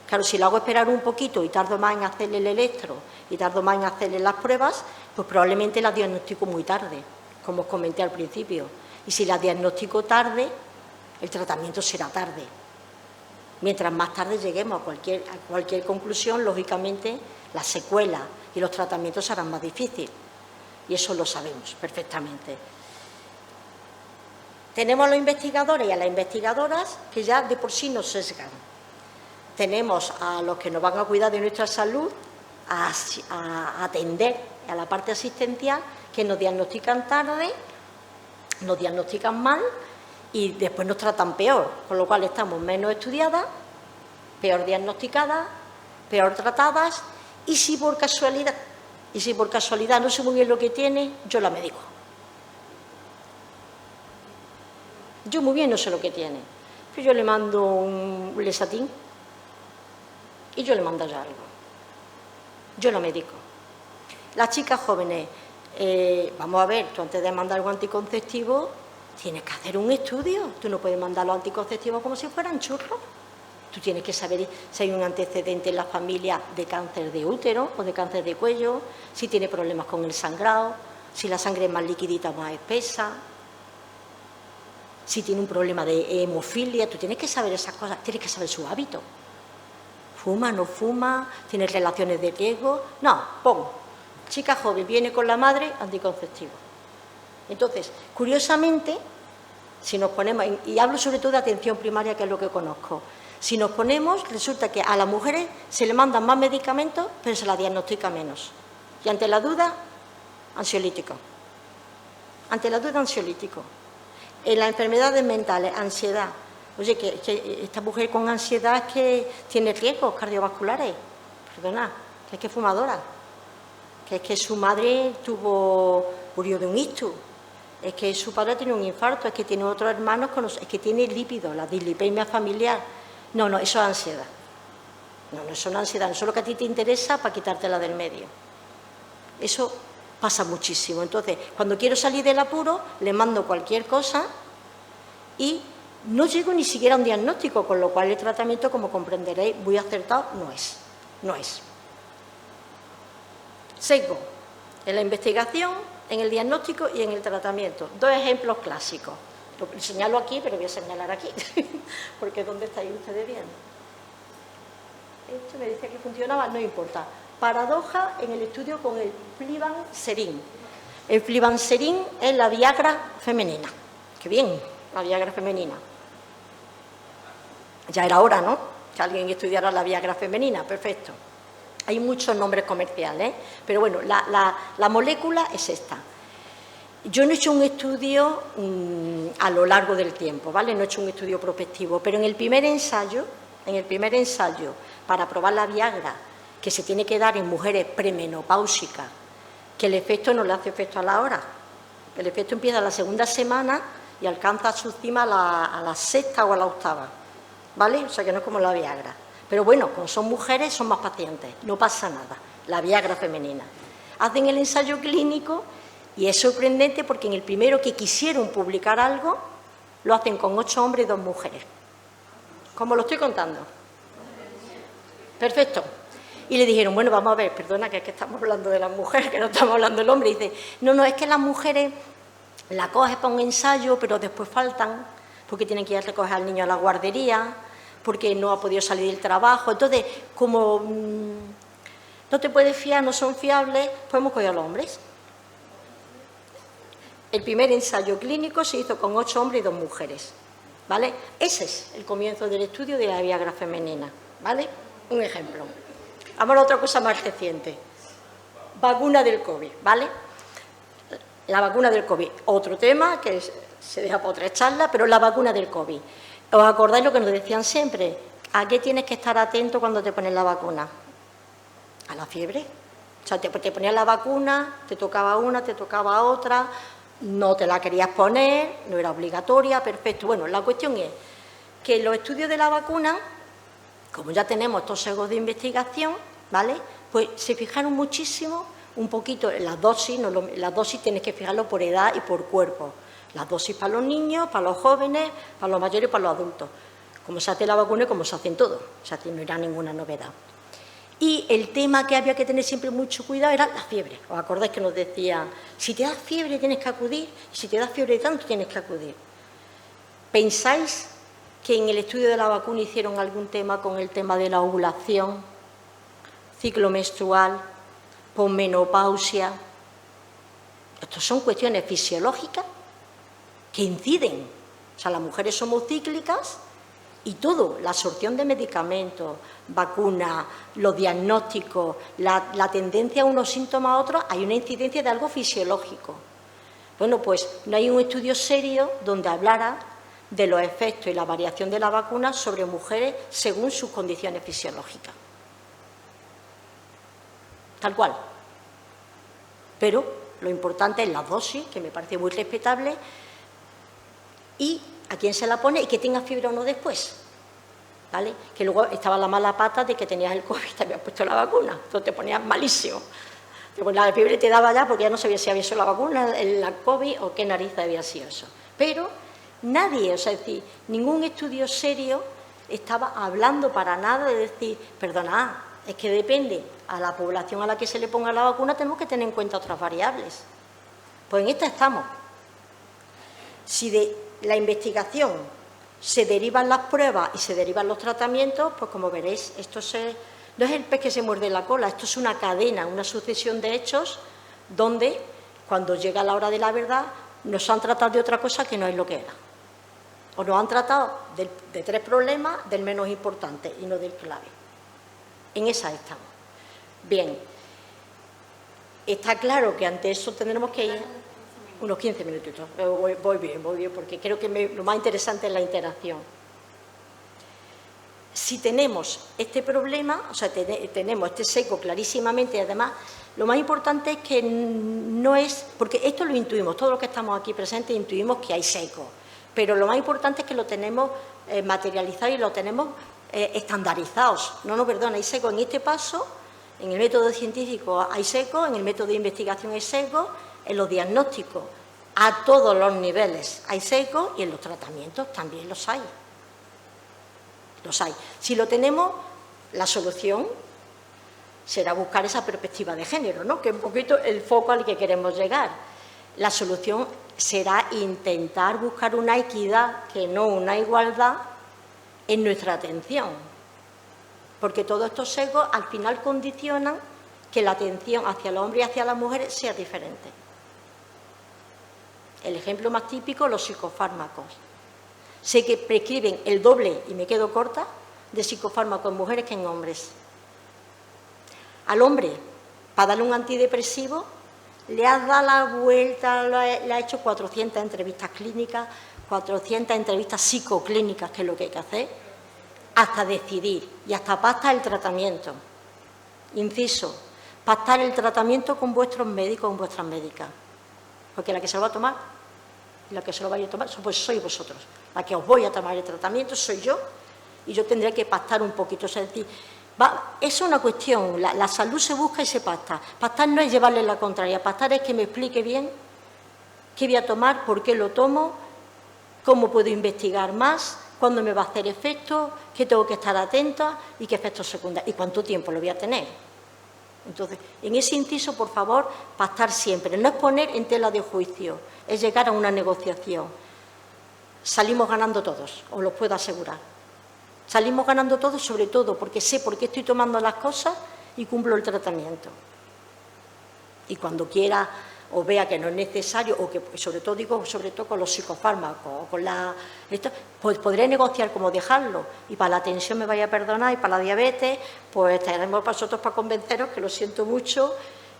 Speaker 2: Claro, si la hago esperar un poquito y tardo más en hacerle el electro y tardo más en hacerle las pruebas, pues probablemente la diagnostico muy tarde, como os comenté al principio. Y si la diagnostico tarde, el tratamiento será tarde. Mientras más tarde lleguemos a cualquier conclusión, lógicamente, las secuelas y los tratamientos serán más difíciles. Y eso lo sabemos perfectamente. Tenemos a los investigadores y a las investigadoras que ya de por sí nos sesgan. Tenemos a los que nos van a cuidar de nuestra salud, a atender a la parte asistencial, que nos diagnostican tarde, nos diagnostican mal y después nos tratan peor, con lo cual estamos menos estudiadas, peor diagnosticadas, peor tratadas y si por casualidad Y si por casualidad no sé muy bien lo que tiene, yo la medico. Yo muy bien no sé lo que tiene, pero yo le mando un Lesatín y yo le mando ya algo. Yo la medico. Las chicas jóvenes, vamos a ver, tú antes de mandar algo anticonceptivo tienes que hacer un estudio. Tú no puedes mandar los anticonceptivos como si fueran churros. Tú tienes que saber si hay un antecedente en la familia de cáncer de útero o de cáncer de cuello, si tiene problemas con el sangrado, si la sangre es más liquidita o más espesa, si tiene un problema de hemofilia. Tú tienes que saber esas cosas, tienes que saber su hábito. ¿Fuma, no fuma? ¿Tiene relaciones de riesgo? No, pon. Chica joven, viene con la madre, anticonceptivo. Entonces, curiosamente, si nos ponemos, y hablo sobre todo de atención primaria, que es lo que conozco, si nos ponemos, resulta que a las mujeres se le mandan más medicamentos, pero se la diagnostica menos. Y ante la duda, ansiolítico. Ante la duda, ansiolítico. En las enfermedades mentales, ansiedad. Oye, que esta mujer con ansiedad es que tiene riesgos cardiovasculares. Perdona, que es que es fumadora. Que es que su madre murió de un ictus. Es que su padre tiene un infarto, es que tiene otros hermanos, es que tiene lípidos, la dislipemia familiar. No, eso es ansiedad. No, eso no es ansiedad, eso es lo que a ti te interesa para quitártela del medio. Eso pasa muchísimo. Entonces, cuando quiero salir del apuro, le mando cualquier cosa y no llego ni siquiera a un diagnóstico, con lo cual el tratamiento, como comprenderéis, muy acertado no es. No es. Sesgo en la investigación, en el diagnóstico y en el tratamiento. Dos ejemplos clásicos. Lo señalo aquí, pero voy a señalar aquí, porque ¿dónde estáis ustedes viendo? Esto me dice que funcionaba, no importa. Paradoja en el estudio con el flibanserin. El flibanserin es la Viagra femenina. ¡Qué bien! La Viagra femenina. Ya era hora, ¿no?, que alguien estudiara la Viagra femenina. Perfecto. Hay muchos nombres comerciales, pero bueno, la molécula es esta. Yo no he hecho un estudio a lo largo del tiempo, ¿vale? No he hecho un estudio prospectivo, pero en el primer ensayo, para probar la Viagra, que se tiene que dar en mujeres premenopáusicas, que el efecto no le hace efecto a la hora. El efecto empieza a la segunda semana y alcanza su cima a la sexta o a la octava, ¿vale? O sea que no es como la Viagra. Pero bueno, como son mujeres, son más pacientes, no pasa nada. La Viagra femenina. Hacen el ensayo clínico y es sorprendente porque en el primero que quisieron publicar algo, lo hacen con 8 hombres y 2 mujeres. ¿Cómo lo estoy contando? Perfecto. Y le dijeron, bueno, vamos a ver, perdona, que es que estamos hablando de las mujeres, que no estamos hablando del hombre. Y dice, no, es que las mujeres la cogen para un ensayo, pero después faltan, porque tienen que ir a recoger al niño a la guardería, porque no ha podido salir del trabajo. Entonces, como no te puedes fiar, no son fiables, podemos coger a los hombres. El primer ensayo clínico se hizo con 8 hombres y 2 mujeres, ¿vale? Ese es el comienzo del estudio de la Viagra femenina, ¿vale? Un ejemplo. Vamos a otra cosa más reciente. Vacuna del COVID, ¿vale? La vacuna del COVID, otro tema que se deja para otra charla, pero la vacuna del COVID. ¿Os acordáis lo que nos decían siempre? ¿A qué tienes que estar atento cuando te pones la vacuna? A la fiebre. O sea, te ponías la vacuna, te tocaba una, te tocaba otra, no te la querías poner, no era obligatoria, perfecto. Bueno, la cuestión es que los estudios de la vacuna, como ya tenemos estos sesgos de investigación, ¿vale?, pues se fijaron muchísimo, un poquito en las dosis. Las dosis tienes que fijarlo por edad y por cuerpo. Las dosis para los niños, para los jóvenes, para los mayores y para los adultos. Como se hace la vacuna y como se hace en todo. O sea, no era ninguna novedad. Y el tema que había que tener siempre mucho cuidado era la fiebre. ¿Os acordáis que nos decían, si te da fiebre tienes que acudir, si te da fiebre de tanto tienes que acudir? ¿Pensáis que en el estudio de la vacuna hicieron algún tema con el tema de la ovulación, ciclo menstrual, posmenopausia? Estas son cuestiones fisiológicas que inciden. O sea, las mujeres somos cíclicas y todo, la absorción de medicamentos, vacunas, los diagnósticos, la tendencia a unos síntomas a otros, hay una incidencia de algo fisiológico. Bueno, pues no hay un estudio serio donde hablara de los efectos y la variación de la vacuna sobre mujeres según sus condiciones fisiológicas. Tal cual. Pero lo importante es la dosis, que me parece muy respetable, y a quién se la pone y que tenga fiebre o no después, ¿vale? Que luego estaba la mala pata de que tenías el COVID y te habías puesto la vacuna, entonces te ponías malísimo. Pues la fiebre te daba ya porque ya no sabía si había sido la vacuna, la COVID o qué nariz había sido eso. Pero nadie, o sea, es decir, ningún estudio serio estaba hablando para nada de decir, perdona, es que depende a la población a la que se le ponga la vacuna, tenemos que tener en cuenta otras variables. Pues en esta estamos. Si de la investigación se derivan las pruebas y se derivan los tratamientos, pues como veréis, esto no es el pez que se muerde la cola, esto es una cadena, una sucesión de hechos donde, cuando llega la hora de la verdad, nos han tratado de otra cosa que no es lo que era. O nos han tratado de 3 problemas, del menos importante y no del clave. En esa estamos. Bien, está claro que ante eso tendremos que ir unos 15 minutitos. Voy bien, porque creo que lo más interesante es la interacción. Si tenemos este problema, o sea, tenemos este seco clarísimamente, y además, lo más importante es que no es, porque esto lo intuimos, todos los que estamos aquí presentes intuimos que hay seco, pero lo más importante es que lo tenemos materializado y lo tenemos estandarizados. No, perdón, hay seco en este paso, en el método científico hay seco, en el método de investigación hay seco, en los diagnósticos a todos los niveles hay seco y en los tratamientos también los hay. Los hay. Si lo tenemos, la solución será buscar esa perspectiva de género, ¿no? Que es un poquito el foco al que queremos llegar. La solución será intentar buscar una equidad, que no una igualdad, en nuestra atención. Porque todos estos sesgos al final condicionan que la atención hacia el hombre y hacia las mujeres sea diferente. El ejemplo más típico, los psicofármacos. Sé que prescriben el doble, y me quedo corta, de psicofármacos en mujeres que en hombres. Al hombre, para darle un antidepresivo, le has dado la vuelta, le ha hecho 400 entrevistas clínicas, 400 entrevistas psicoclínicas, que es lo que hay que hacer, hasta decidir, y hasta pactar el tratamiento. Inciso, pactar el tratamiento con vuestros médicos, con vuestras médicas. Porque la que se lo va a tomar y la que se lo vaya a tomar pues sois vosotros. La que os voy a tomar el tratamiento soy yo, y yo tendré que pactar un poquito. O sea, es decir, es una cuestión, la salud se busca y se pacta. Pactar no es llevarle la contraria, pactar es que me explique bien qué voy a tomar, por qué lo tomo, cómo puedo investigar más, cuándo me va a hacer efecto, qué tengo que estar atenta y qué efectos secundarios y cuánto tiempo lo voy a tener. Entonces, en ese inciso, por favor, pactar siempre. No es poner en tela de juicio, es llegar a una negociación. Salimos ganando todos, os lo puedo asegurar. Salimos ganando todos, sobre todo porque sé por qué estoy tomando las cosas y cumplo el tratamiento. Y cuando quiera o vea que no es necesario, o que sobre todo con los psicofármacos, o con pues podré negociar cómo dejarlo, y para la tensión me vaya a perdonar, y para la diabetes, pues tenemos nosotros para convenceros, que lo siento mucho,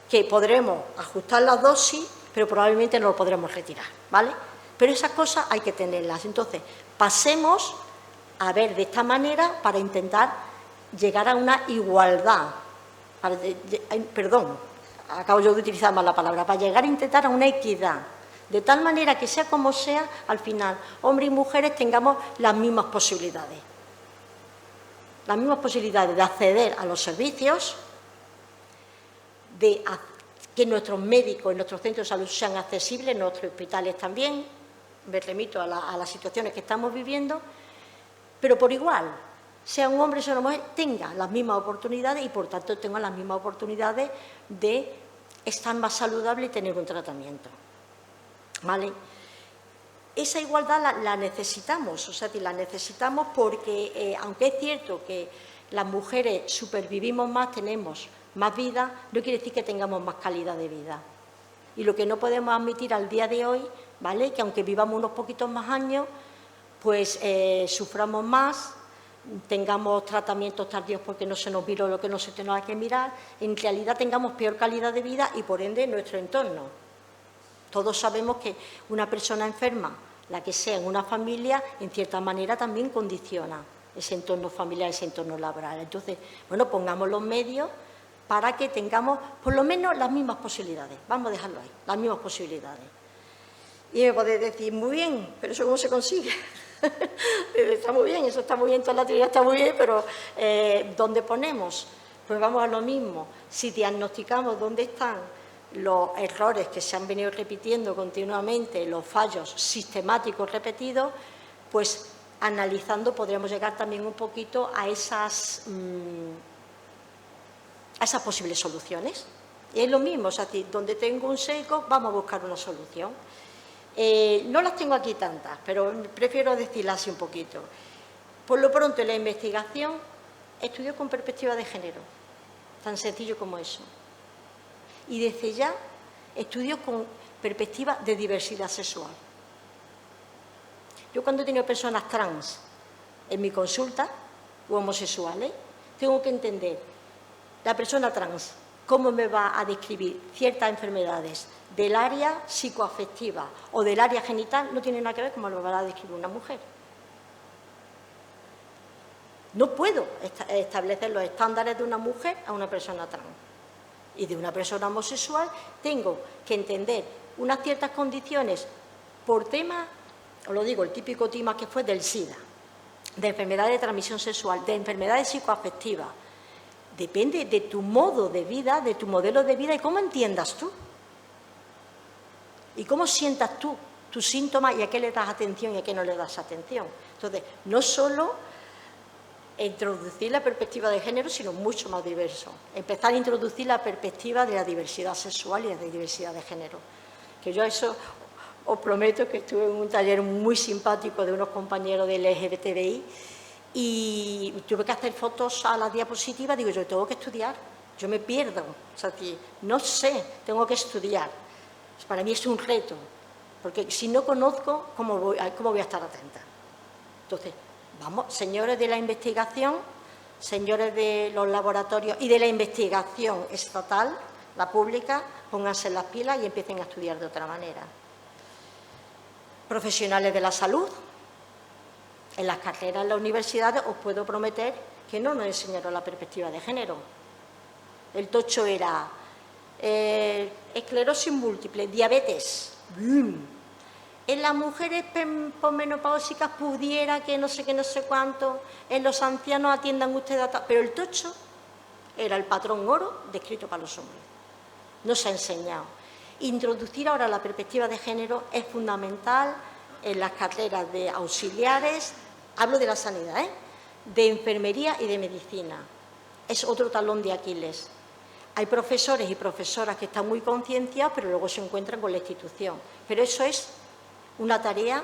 Speaker 2: que podremos ajustar las dosis, pero probablemente no lo podremos retirar, ¿vale? Pero esas cosas hay que tenerlas. Entonces, pasemos a ver de esta manera para intentar llegar a una igualdad, acabo yo de utilizar mal la palabra, para llegar a intentar a una equidad, de tal manera que sea como sea, al final, hombres y mujeres tengamos las mismas posibilidades de acceder a los servicios, de que nuestros médicos y nuestros centros de salud sean accesibles, nuestros hospitales también, me remito a las situaciones que estamos viviendo, pero por igual, sea un hombre o sea una mujer, tenga las mismas oportunidades y, por tanto, tenga las mismas oportunidades de estar más saludable y tener un tratamiento. ¿Vale? Esa igualdad la necesitamos, o sea, la necesitamos porque, aunque es cierto que las mujeres supervivimos más, tenemos más vida, no quiere decir que tengamos más calidad de vida. Y lo que no podemos admitir al día de hoy, ¿vale?, que aunque vivamos unos poquitos más años, pues suframos más, tengamos tratamientos tardíos porque no se nos miró lo que no se tenía que mirar, en realidad tengamos peor calidad de vida y, por ende, nuestro entorno. Todos sabemos que una persona enferma, la que sea en una familia, en cierta manera también condiciona ese entorno familiar, ese entorno laboral. Entonces, bueno, pongamos los medios para que tengamos por lo menos las mismas posibilidades. Vamos a dejarlo ahí, las mismas posibilidades. Y me podéis decir, muy bien, pero ¿eso cómo se consigue? Está muy bien, eso está muy bien, toda la teoría está muy bien, pero ¿dónde ponemos? Pues vamos a lo mismo. Si diagnosticamos dónde están los errores que se han venido repitiendo continuamente, los fallos sistemáticos repetidos, pues analizando podríamos llegar también un poquito a esas posibles soluciones. Y es lo mismo, o sea, donde tengo un seco, vamos a buscar una solución. No las tengo aquí tantas, pero prefiero decirlas así un poquito. Por lo pronto, en la investigación, estudio con perspectiva de género, tan sencillo como eso. Y desde ya, estudio con perspectiva de diversidad sexual. Yo cuando he tenido personas trans en mi consulta, o homosexuales, tengo que entender la persona trans, cómo me va a describir ciertas enfermedades del área psicoafectiva o del área genital, no tiene nada que ver con cómo lo va a describir una mujer. No puedo establecer los estándares de una mujer a una persona trans. Y de una persona homosexual tengo que entender unas ciertas condiciones por tema, os lo digo, el típico tema que fue del SIDA, de enfermedades de transmisión sexual, de enfermedades psicoafectivas. Depende de tu modo de vida, de tu modelo de vida y cómo entiendas tú. Y cómo sientas tú tus síntomas y a qué le das atención y a qué no le das atención. Entonces, no solo introducir la perspectiva de género, sino mucho más diverso. Empezar a introducir la perspectiva de la diversidad sexual y de la diversidad de género. Que yo eso os prometo que estuve en un taller muy simpático de unos compañeros del LGBTI y tuve que hacer fotos a las diapositivas. Digo, yo tengo que estudiar, yo me pierdo, o sea, no sé, tengo que estudiar. Para mí es un reto, porque si no conozco, ¿cómo voy a estar atenta? Entonces, vamos, señores de la investigación, señores de los laboratorios y de la investigación estatal, la pública, pónganse las pilas y empiecen a estudiar de otra manera. Profesionales de la salud, en las carreras en las universidades os puedo prometer que no nos enseñaron la perspectiva de género. El tocho era esclerosis múltiple, diabetes. En las mujeres posmenopáusicas pudiera que no sé qué, no sé cuánto, en los ancianos atiendan ustedes a... Pero el tocho era el patrón oro descrito para los hombres. No se ha enseñado. Introducir ahora la perspectiva de género es fundamental en las carreras de auxiliares, hablo de la sanidad, de enfermería y de medicina. Es otro talón de Aquiles. Hay profesores y profesoras que están muy concienciados, pero luego se encuentran con la institución. Pero eso es una tarea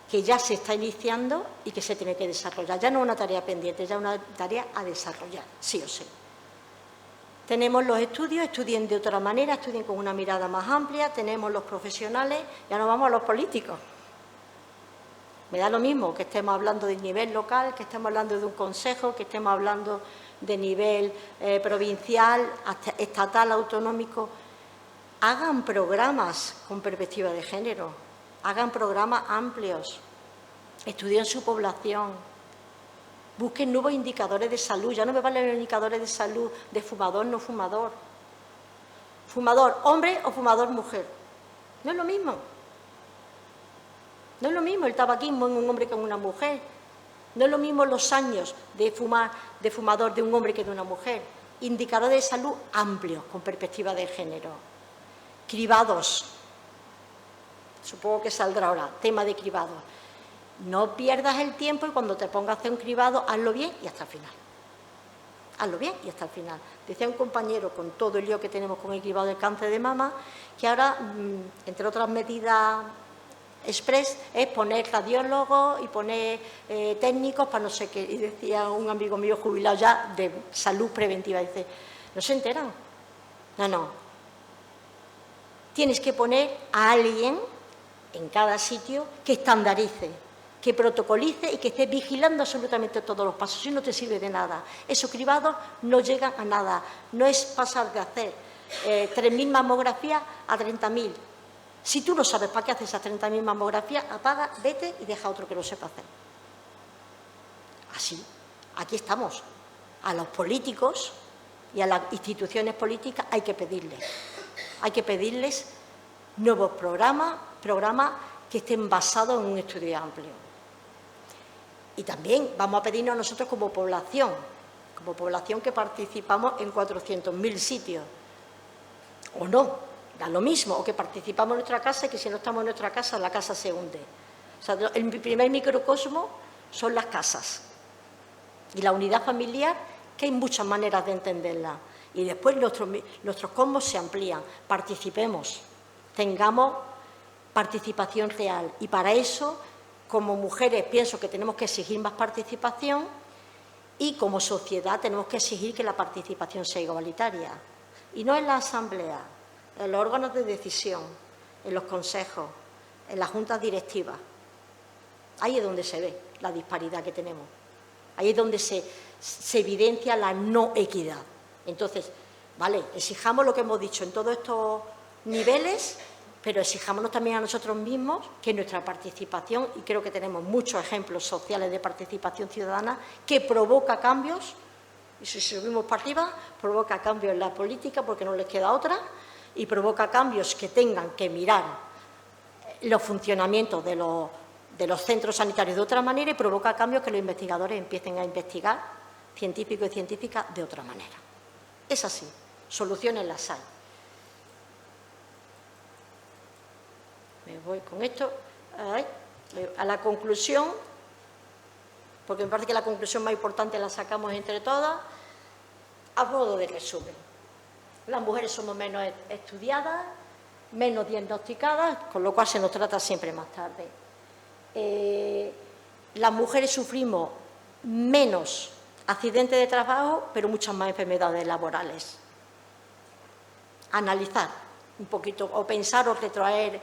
Speaker 2: que ya se está iniciando y que se tiene que desarrollar. Ya no es una tarea pendiente, ya es una tarea a desarrollar, sí o sí. Tenemos los estudios, estudien de otra manera, estudien con una mirada más amplia, tenemos los profesionales, ya nos vamos a los políticos. Me da lo mismo que estemos hablando de nivel local, que estemos hablando de un consejo, que estemos hablando de nivel provincial, estatal, autonómico. Hagan programas con perspectiva de género, hagan programas amplios, estudien su población, busquen nuevos indicadores de salud. Ya no me valen los indicadores de salud de fumador, no fumador. Fumador hombre o fumador mujer. No es lo mismo. No es lo mismo el tabaquismo en un hombre que en una mujer. No es lo mismo los años de fumador de un hombre que de una mujer. Indicadores de salud amplios, con perspectiva de género. Cribados. Supongo que saldrá ahora, tema de cribados. No pierdas el tiempo y cuando te pongas a hacer un cribado, hazlo bien y hasta el final. Hazlo bien y hasta el final. Decía un compañero, con todo el lío que tenemos con el cribado del cáncer de mama, que ahora, entre otras medidas express, es poner radiólogos y poner técnicos para no sé qué. Y decía un amigo mío jubilado ya de salud preventiva, dice, ¿no se enteran? No. Tienes que poner a alguien en cada sitio que estandarice, que protocolice y que esté vigilando absolutamente todos los pasos. Si no te sirve de nada. Esos cribados no llegan a nada. No es pasar de hacer 3.000 mamografías a 30.000. Si tú no sabes para qué haces esas 30.000 mamografías, apaga, vete y deja a otro que lo sepa hacer. Así, aquí estamos. A los políticos y a las instituciones políticas hay que pedirles nuevos programas que estén basados en un estudio amplio. Y también vamos a pedirnos a nosotros como población que participamos en 400.000 sitios, o no, da lo mismo, o que participamos en nuestra casa y que si no estamos en nuestra casa, la casa se hunde. O sea, el primer microcosmo son las casas y la unidad familiar, que hay muchas maneras de entenderla. Y después nuestros cosmos se amplían. Participemos, tengamos participación real. Y para eso, como mujeres, pienso que tenemos que exigir más participación y como sociedad tenemos que exigir que la participación sea igualitaria. Y no en la asamblea, en los órganos de decisión, en los consejos, en las juntas directivas. Ahí es donde se ve la disparidad que tenemos. Ahí es donde se evidencia la no equidad. Entonces, vale, exijamos lo que hemos dicho en todos estos niveles, pero exijámonos también a nosotros mismos que nuestra participación, y creo que tenemos muchos ejemplos sociales de participación ciudadana, que provoca cambios, y si subimos para arriba, provoca cambios en la política porque no les queda otra, y provoca cambios que tengan que mirar los funcionamientos de los centros sanitarios de otra manera y provoca cambios que los investigadores empiecen a investigar, científicos y científicas, de otra manera. Es así, soluciones las hay. Me voy con esto a la conclusión, porque me parece que la conclusión más importante la sacamos entre todas. A modo de resumen, las mujeres somos menos estudiadas, menos diagnosticadas, con lo cual se nos trata siempre más tarde. Las mujeres sufrimos menos accidentes de trabajo, pero muchas más enfermedades laborales. Analizar un poquito, o pensar o retrotraer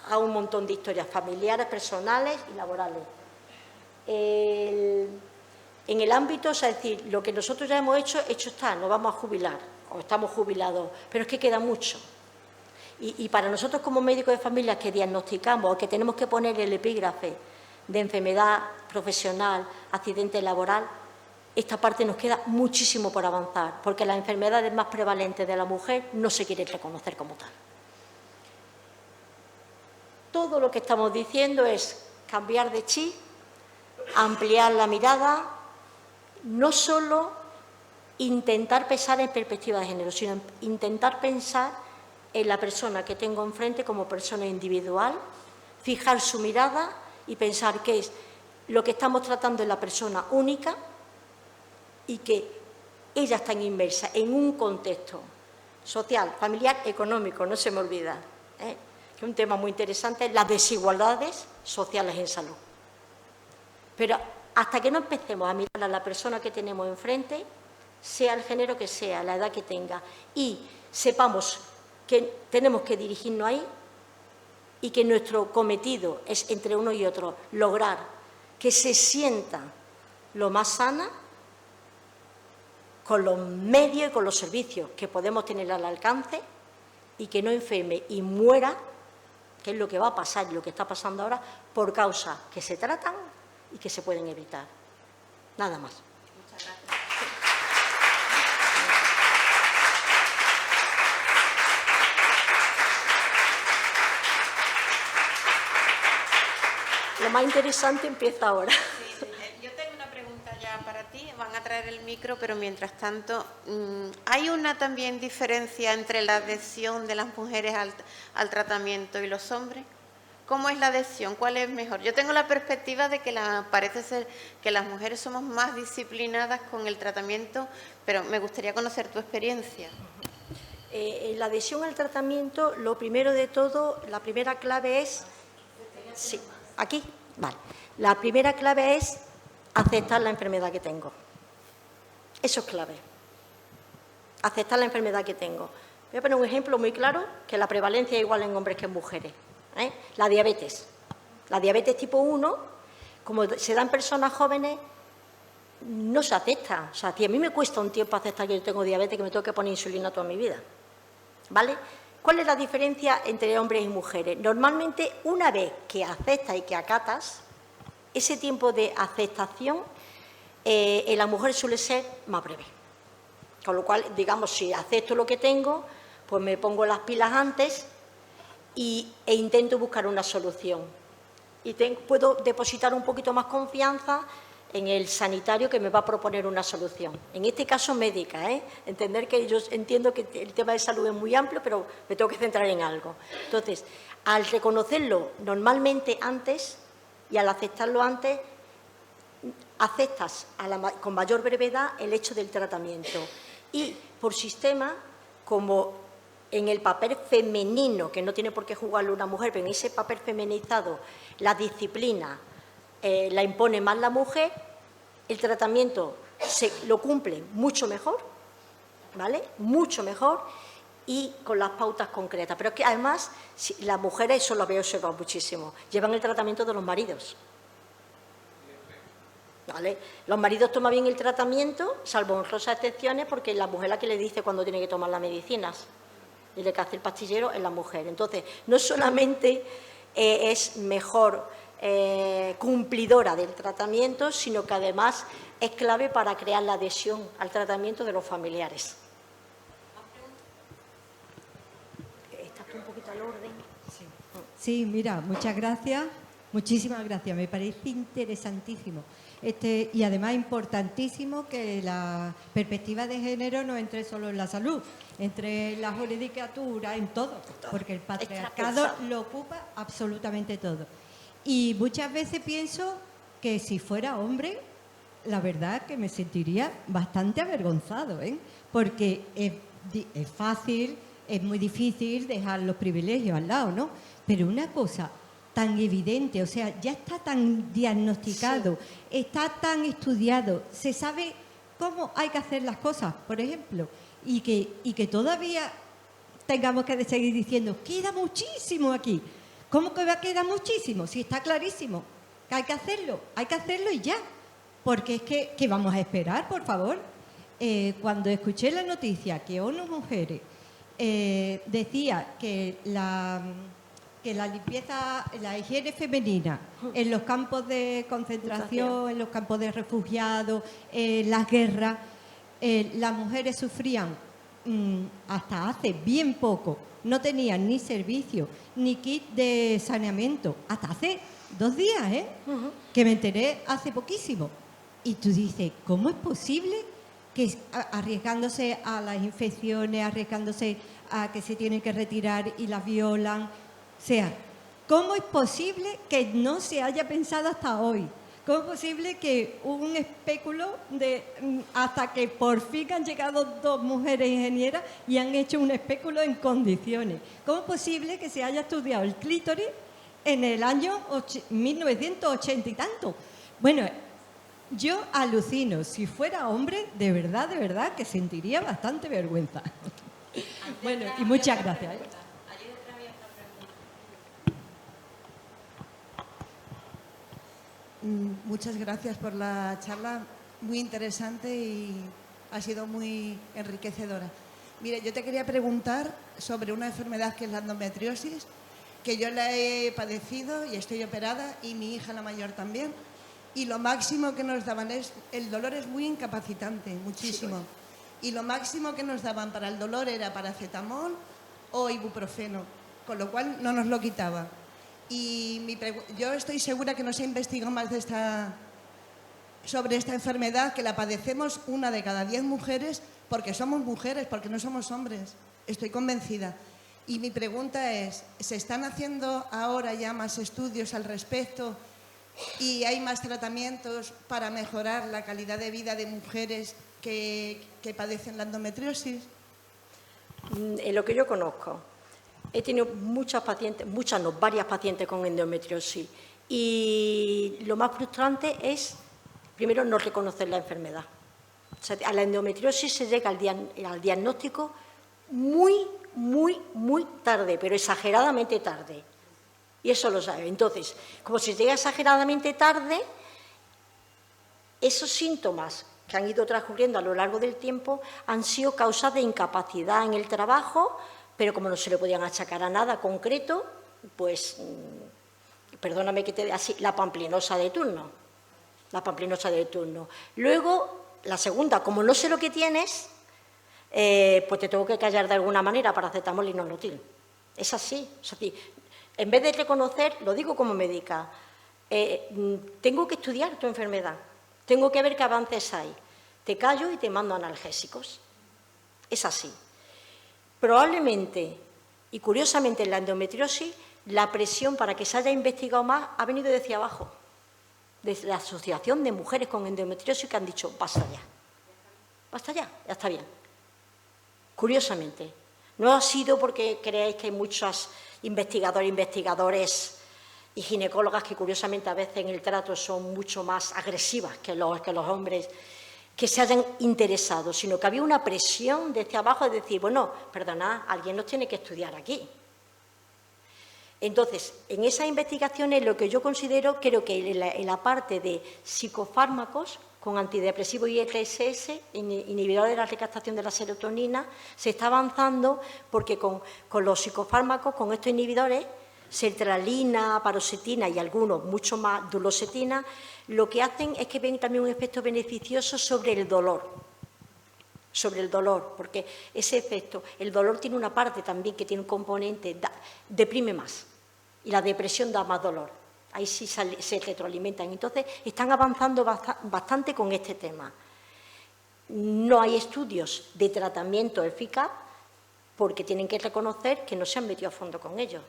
Speaker 2: a un montón de historias familiares, personales y laborales. En el ámbito, es decir, lo que nosotros ya hemos hecho está, nos vamos a jubilar, o estamos jubilados, pero es que queda mucho. Y para nosotros como médicos de familia que diagnosticamos o que tenemos que poner el epígrafe de enfermedad profesional, accidente laboral, esta parte nos queda muchísimo por avanzar, porque las enfermedades más prevalentes de la mujer no se quieren reconocer como tal. Todo lo que estamos diciendo es cambiar de chip, ampliar la mirada, no solo intentar pensar en perspectiva de género, sino intentar pensar en la persona que tengo enfrente como persona individual, fijar su mirada y pensar que es lo que estamos tratando en la persona única y que ella está inmersa en un contexto social, familiar, económico, no se me olvida, que es un tema muy interesante, las desigualdades sociales en salud. Pero hasta que no empecemos a mirar a la persona que tenemos enfrente, sea el género que sea, la edad que tenga, y sepamos que tenemos que dirigirnos ahí y que nuestro cometido es, entre uno y otro, lograr que se sienta lo más sana con los medios y con los servicios que podemos tener al alcance y que no enferme y muera, que es lo que va a pasar y lo que está pasando ahora, por causas que se tratan y que se pueden evitar. Nada más.
Speaker 1: Muchas gracias.
Speaker 2: Lo más interesante empieza ahora.
Speaker 1: Sí, yo tengo una pregunta ya para ti. Van a traer el micro, pero mientras tanto, ¿hay una también diferencia entre la adhesión de las mujeres al tratamiento y los hombres? ¿Cómo es la adhesión? ¿Cuál es mejor? Yo tengo la perspectiva de que parece ser que las mujeres somos más disciplinadas con el tratamiento, pero me gustaría conocer tu experiencia.
Speaker 2: La adhesión al tratamiento, lo primero de todo, la primera clave es... Sí, aquí, vale. La primera clave es aceptar la enfermedad que tengo. Eso es clave. Aceptar la enfermedad que tengo. Voy a poner un ejemplo muy claro, que la prevalencia es igual en hombres que en mujeres. La diabetes. La diabetes tipo 1, como se da en personas jóvenes, no se acepta. O sea, a mí me cuesta un tiempo aceptar que yo tengo diabetes, que me tengo que poner insulina toda mi vida. ¿Vale? ¿Cuál es la diferencia entre hombres y mujeres? Normalmente, una vez que aceptas y que acatas, ese tiempo de aceptación en la mujer suele ser más breve. Con lo cual, digamos, si acepto lo que tengo, pues me pongo las pilas antes e intento buscar una solución. Y puedo depositar un poquito más confianza en el sanitario que me va a proponer una solución. En este caso, médica, ¿eh? Entender que yo entiendo que el tema de salud es muy amplio, pero me tengo que centrar en algo. Entonces, al reconocerlo normalmente antes y al aceptarlo antes, aceptas con mayor brevedad el hecho del tratamiento. Y por sistema, como en el papel femenino, que no tiene por qué jugarlo una mujer, pero en ese papel feminizado, la disciplina la impone más la mujer, el tratamiento lo cumple mucho mejor, ¿vale? Mucho mejor y con las pautas concretas. Pero es que además, las mujeres, eso lo había observado muchísimo, llevan el tratamiento de los maridos. ¿Vale? Los maridos toman bien el tratamiento, salvo honrosas excepciones, porque la mujer es la que le dice cuándo tiene que tomar las medicinas. Y el que hace el pastillero es la mujer. Entonces, no solamente es mejor cumplidora del tratamiento, sino que además es clave para crear la adhesión al tratamiento de los familiares. ¿Estás tú un poquito al orden?
Speaker 3: Sí, mira, muchas gracias, muchísimas gracias, me parece interesantísimo. Y además importantísimo que la perspectiva de género no entre solo en la salud, entre la judicatura, en todo, porque el patriarcado lo ocupa absolutamente todo. Y muchas veces pienso que si fuera hombre, la verdad que me sentiría bastante avergonzado, ¿eh? Porque es fácil, es muy difícil dejar los privilegios al lado, ¿no? Pero una cosa tan evidente, o sea, ya está tan diagnosticado, sí, está tan estudiado, se sabe cómo hay que hacer las cosas, por ejemplo, y que todavía tengamos que seguir diciendo, queda muchísimo aquí. ¿Cómo que va a quedar muchísimo? Si está clarísimo que hay que hacerlo y ya. Porque es que vamos a esperar, por favor. Cuando escuché la noticia que ONU Mujeres decía que la limpieza, la higiene femenina en los campos de concentración, en los campos de refugiados, las guerras, las mujeres sufrían hasta hace bien poco, no tenían ni servicio, ni kit de saneamiento, hasta hace 2 días, que me enteré hace poquísimo. Y tú dices, ¿cómo es posible que arriesgándose a las infecciones, arriesgándose a que se tienen que retirar y las violan? O sea, ¿cómo es posible que no se haya pensado hasta hoy? ¿Cómo es posible que hubo un espéculo hasta que por fin han llegado 2 mujeres ingenieras y han hecho un espéculo en condiciones? ¿Cómo es posible que se haya estudiado el clítoris en el año 1980 y tanto? Bueno, yo alucino. Si fuera hombre, de verdad, que sentiría bastante vergüenza. Bueno, y muchas gracias.
Speaker 4: Muchas gracias por la charla, muy interesante y ha sido muy enriquecedora. Mire, yo te quería preguntar sobre una enfermedad que es la endometriosis, que yo la he padecido y estoy operada, y mi hija la mayor también, y lo máximo que nos daban el dolor es muy incapacitante, muchísimo, y lo máximo que nos daban para el dolor era paracetamol o ibuprofeno, con lo cual no nos lo quitaba. Y yo estoy segura que no se ha investigado más sobre esta enfermedad, que la padecemos 1 de cada 10 mujeres, porque somos mujeres, porque no somos hombres. Estoy convencida. Y mi pregunta es, ¿se están haciendo ahora ya más estudios al respecto y hay más tratamientos para mejorar la calidad de vida de mujeres que padecen la endometriosis?
Speaker 2: En lo que yo conozco, he tenido varias pacientes con endometriosis, y lo más frustrante es, primero, no reconocer la enfermedad. O sea, a la endometriosis se llega al diagnóstico muy tarde, pero exageradamente tarde. Y eso lo sabe. Entonces, como se llega exageradamente tarde, esos síntomas que han ido transcurriendo a lo largo del tiempo han sido causas de incapacidad en el trabajo, pero como no se le podían achacar a nada concreto, pues, perdóname que te diga así, la pamplinosa de turno. La pamplinosa de turno. Luego, la segunda, como no sé lo que tienes, pues te tengo que callar de alguna manera, paracetamol y Nolotil. Es así. Es así. En vez de reconocer, lo digo como médica, tengo que estudiar tu enfermedad, tengo que ver qué avances hay. Te callo y te mando analgésicos. Es así. Probablemente, y curiosamente en la endometriosis, la presión para que se haya investigado más ha venido desde abajo, desde la Asociación de Mujeres con Endometriosis, que han dicho, basta ya está bien. Curiosamente, no ha sido porque creáis que hay muchas investigadores y ginecólogas que curiosamente a veces en el trato son mucho más agresivas que los hombres, que se hayan interesado, sino que había una presión desde abajo de decir, bueno, perdonad, alguien nos tiene que estudiar aquí. Entonces, en esas investigaciones lo que yo considero, creo que en la parte de psicofármacos, con antidepresivos y IRSS, inhibidores de la recaptación de la serotonina, se está avanzando porque con los psicofármacos, con estos inhibidores, sertralina, paroxetina y algunos, mucho más, duloxetina, lo que hacen es que ven también un efecto beneficioso sobre el dolor, porque ese efecto, el dolor tiene una parte también que tiene un componente, deprime más, y la depresión da más dolor. Ahí sí se retroalimentan. Entonces, están avanzando bastante con este tema. No hay estudios de tratamiento eficaz porque tienen que reconocer que no se han metido a fondo con ellos.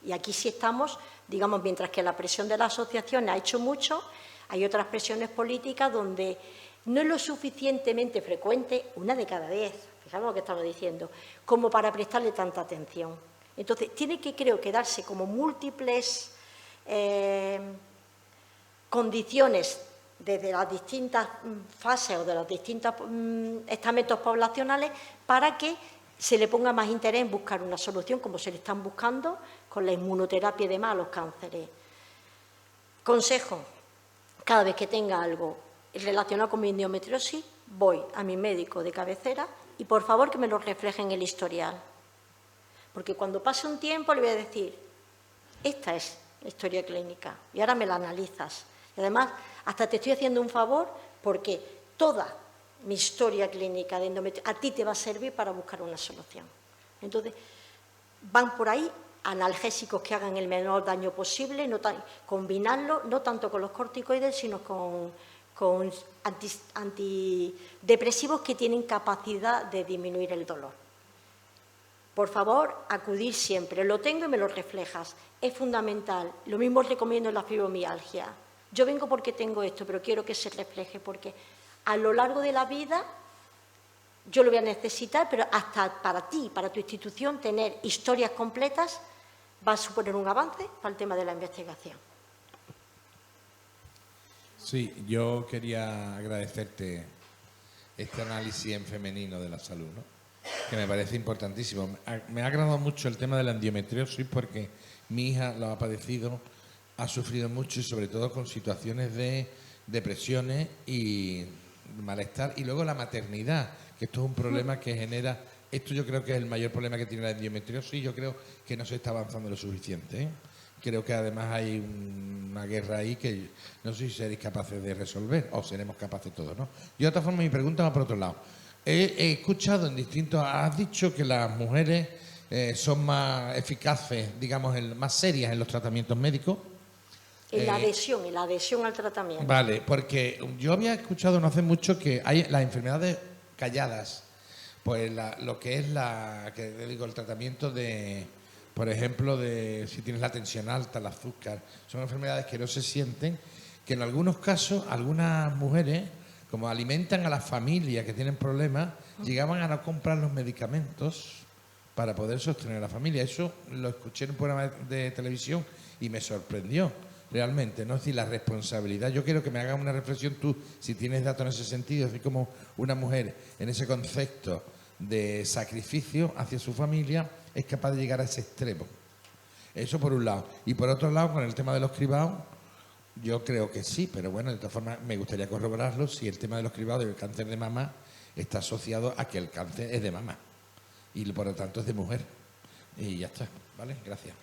Speaker 2: Y aquí sí estamos, digamos, mientras que la presión de la asociación ha hecho mucho, hay otras presiones políticas donde no es lo suficientemente frecuente, 1 de cada 10, fijaros lo que estamos diciendo, como para prestarle tanta atención. Entonces, tiene que, creo, que darse como múltiples condiciones desde las distintas fases o de los distintos estamentos poblacionales para que se le ponga más interés en buscar una solución, como se le están buscando con la inmunoterapia y demás a los cánceres. Consejo, cada vez que tenga algo relacionado con mi endometriosis, voy a mi médico de cabecera y por favor que me lo refleje en el historial. Porque cuando pase un tiempo le voy a decir, esta es la historia clínica y ahora me la analizas. Y además, hasta te estoy haciendo un favor porque toda mi historia clínica de endometriosis a ti te va a servir para buscar una solución. Entonces, van por ahí analgésicos que hagan el menor daño posible, combinarlo no tanto con los corticoides, sino con antidepresivos que tienen capacidad de disminuir el dolor. Por favor, acudir siempre. Lo tengo y me lo reflejas. Es fundamental. Lo mismo os recomiendo en la fibromialgia. Yo vengo porque tengo esto, pero quiero que se refleje, porque a lo largo de la vida yo lo voy a necesitar, pero hasta para ti, para tu institución, tener historias completas va a suponer un avance para el tema de la investigación.
Speaker 5: Sí, yo quería agradecerte este análisis en femenino de la salud, ¿no?, que me parece importantísimo. Me ha agradado mucho el tema de la endometriosis porque mi hija lo ha padecido, ha sufrido mucho y sobre todo con situaciones de depresiones y malestar. Y luego la maternidad, que esto es un problema que genera... Esto yo creo que es el mayor problema que tiene la endometriosis. Yo creo que no se está avanzando lo suficiente, ¿eh? Creo que además hay una guerra ahí que no sé si seréis capaces de resolver o seremos capaces todos, ¿no? Y de otra forma mi pregunta va por otro lado. He escuchado en distintos... Has dicho que las mujeres son más eficaces, digamos, más serias en los tratamientos médicos.
Speaker 2: En la adhesión al tratamiento.
Speaker 5: Vale, porque yo había escuchado no hace mucho que hay las enfermedades calladas, pues lo que es el tratamiento de, por ejemplo, de si tienes la tensión alta, el azúcar, son enfermedades que no se sienten, que en algunos casos algunas mujeres, como alimentan a las familias que tienen problemas, llegaban a no comprar los medicamentos para poder sostener a la familia. Eso lo escuché en un programa de televisión y me sorprendió realmente, ¿no? Es decir, la responsabilidad. Yo quiero que me hagas una reflexión tú, si tienes datos en ese sentido, así como una mujer en ese concepto de sacrificio hacia su familia es capaz de llegar a ese extremo. Eso por un lado. Y por otro lado, con el tema de los cribados, yo creo que sí, pero bueno, de todas formas me gustaría corroborarlo si el tema de los cribados y el cáncer de mama está asociado a que el cáncer es de mama y por lo tanto es de mujer. Y ya está, ¿vale? Gracias.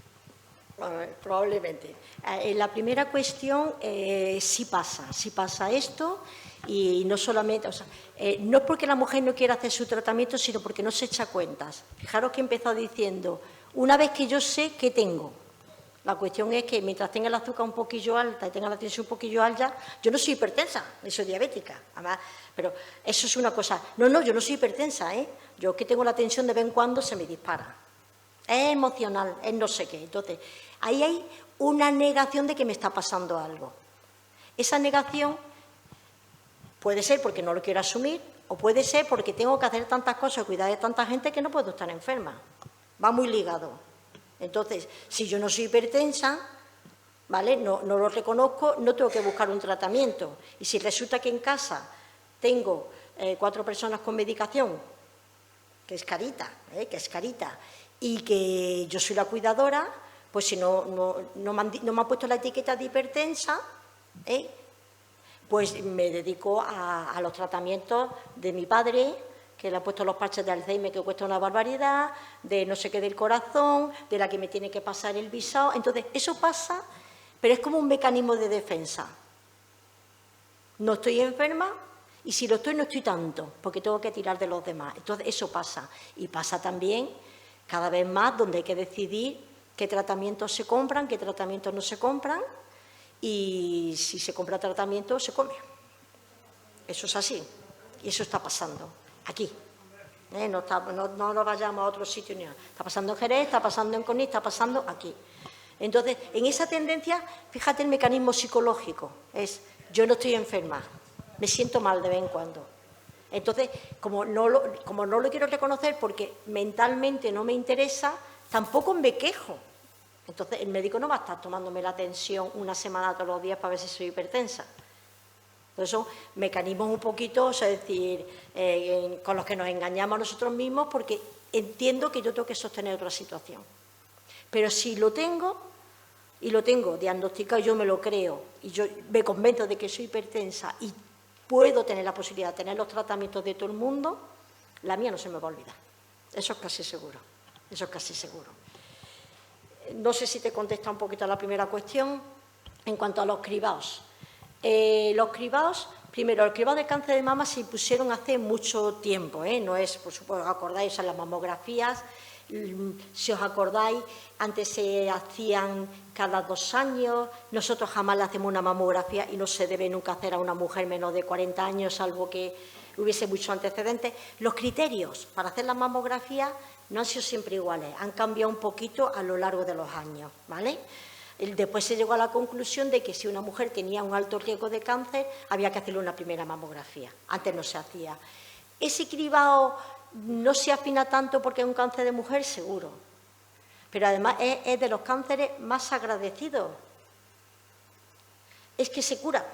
Speaker 2: Probablemente. En la primera cuestión sí pasa esto y no solamente, o sea, no es porque la mujer no quiera hacer su tratamiento, sino porque no se echa cuentas. Fijaros que he empezado diciendo, una vez que yo sé qué tengo, la cuestión es que mientras tenga el azúcar un poquillo alta y tenga la tensión un poquillo alta, yo no soy hipertensa, ni soy diabética, además, pero eso es una cosa. No, yo no soy hipertensa, yo que tengo la tensión de vez en cuando se me dispara. Es emocional, es no sé qué. Entonces, ahí hay una negación de que me está pasando algo. Esa negación puede ser porque no lo quiero asumir o puede ser porque tengo que hacer tantas cosas, cuidar de tanta gente que no puedo estar enferma. Va muy ligado. Entonces, si yo no soy hipertensa, ¿vale? No lo reconozco, no tengo que buscar un tratamiento. Y si resulta que en casa tengo 4 personas con medicación, que es carita, y que yo soy la cuidadora, pues si no me han puesto la etiqueta de hipertensa, pues me dedico a los tratamientos de mi padre, que le ha puesto los parches de Alzheimer que cuesta una barbaridad, de no sé qué del corazón, de la que me tiene que pasar el visado. Entonces, eso pasa, pero es como un mecanismo de defensa. No estoy enferma y si lo estoy, no estoy tanto, porque tengo que tirar de los demás. Entonces, eso pasa. Y pasa también cada vez más donde hay que decidir qué tratamientos se compran, qué tratamientos no se compran y si se compra tratamiento, se come. Eso es así y eso está pasando aquí. No lo vayamos a otro sitio ni nada. Está pasando en Jerez, está pasando en Conil, está pasando aquí. Entonces, en esa tendencia, fíjate el mecanismo psicológico, es yo no estoy enferma, me siento mal de vez en cuando. Entonces, como no lo quiero reconocer porque mentalmente no me interesa, tampoco me quejo. Entonces, el médico no va a estar tomándome la tensión una semana todos los días para ver si soy hipertensa. Entonces, son mecanismos un poquito, es decir, con los que nos engañamos a nosotros mismos porque entiendo que yo tengo que sostener otra situación. Pero si lo tengo, y lo tengo diagnosticado, yo me lo creo, y yo me convenzo de que soy hipertensa y puedo tener la posibilidad de tener los tratamientos de todo el mundo, la mía no se me va a olvidar. Eso es casi seguro. Eso es casi seguro. No sé si te contesta un poquito a la primera cuestión en cuanto a los cribados. Los cribados, primero, el cribado de cáncer de mama se impusieron hace mucho tiempo, no es, por supuesto, acordáis a las mamografías, si os acordáis, antes se hacían cada 2 años, nosotros jamás le hacemos una mamografía y no se debe nunca hacer a una mujer menos de 40 años, salvo que hubiese muchos antecedentes. Los criterios para hacer la mamografía no han sido siempre iguales, han cambiado un poquito a lo largo de los años, ¿vale? Después se llegó a la conclusión de que si una mujer tenía un alto riesgo de cáncer, había que hacerle una primera mamografía. Antes no se hacía. Ese cribado no se afina tanto porque es un cáncer de mujer, seguro. Pero además es de los cánceres más agradecidos. Es que se cura.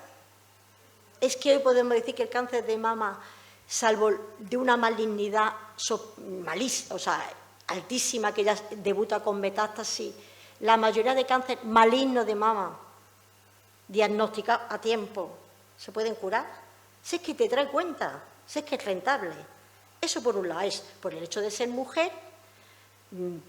Speaker 2: Es que hoy podemos decir que el cáncer de mama, salvo de una malignidad malísima, o sea, altísima, que ya debuta con metástasis, la mayoría de cáncer maligno de mama, diagnosticados a tiempo, se pueden curar. Si es que te trae cuenta, si es que es rentable. Eso por un lado es por el hecho de ser mujer,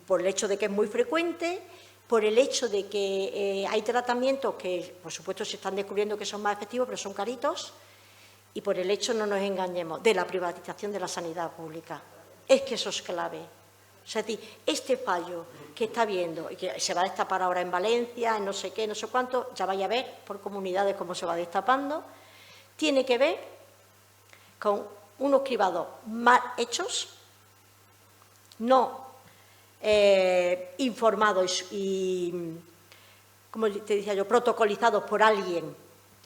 Speaker 2: por el hecho de que es muy frecuente, por el hecho de que hay tratamientos que, por supuesto, se están descubriendo que son más efectivos, pero son caritos, y por el hecho, no nos engañemos, de la privatización de la sanidad pública. Es que eso es clave. O sea, este fallo que está viendo y que se va a destapar ahora en Valencia, en no sé qué, no sé cuánto, ya vaya a ver por comunidades cómo se va destapando, tiene que ver con unos cribados mal hechos, no informados y, como te decía yo, protocolizados por alguien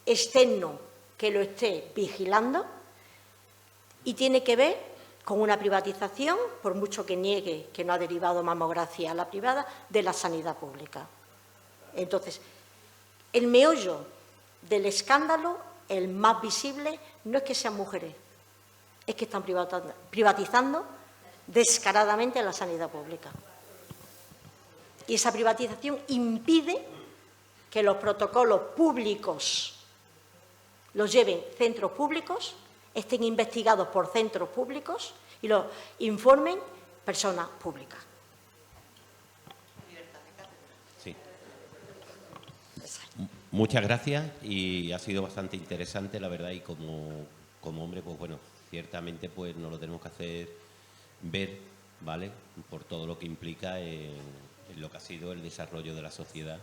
Speaker 2: externo que lo esté vigilando, y tiene que ver con una privatización, por mucho que niegue que no ha derivado mamografía a la privada, de la sanidad pública. Entonces, el meollo del escándalo, el más visible, no es que sean mujeres, es que están privatizando descaradamente la sanidad pública. Y esa privatización impide que los protocolos públicos los lleven centros públicos, estén investigados por centros públicos y los informen personas públicas.
Speaker 6: Sí. Muchas gracias y ha sido bastante interesante, la verdad, y como hombre, pues bueno, ciertamente pues nos lo tenemos que hacer ver, ¿vale?, por todo lo que implica en lo que ha sido el desarrollo de la sociedad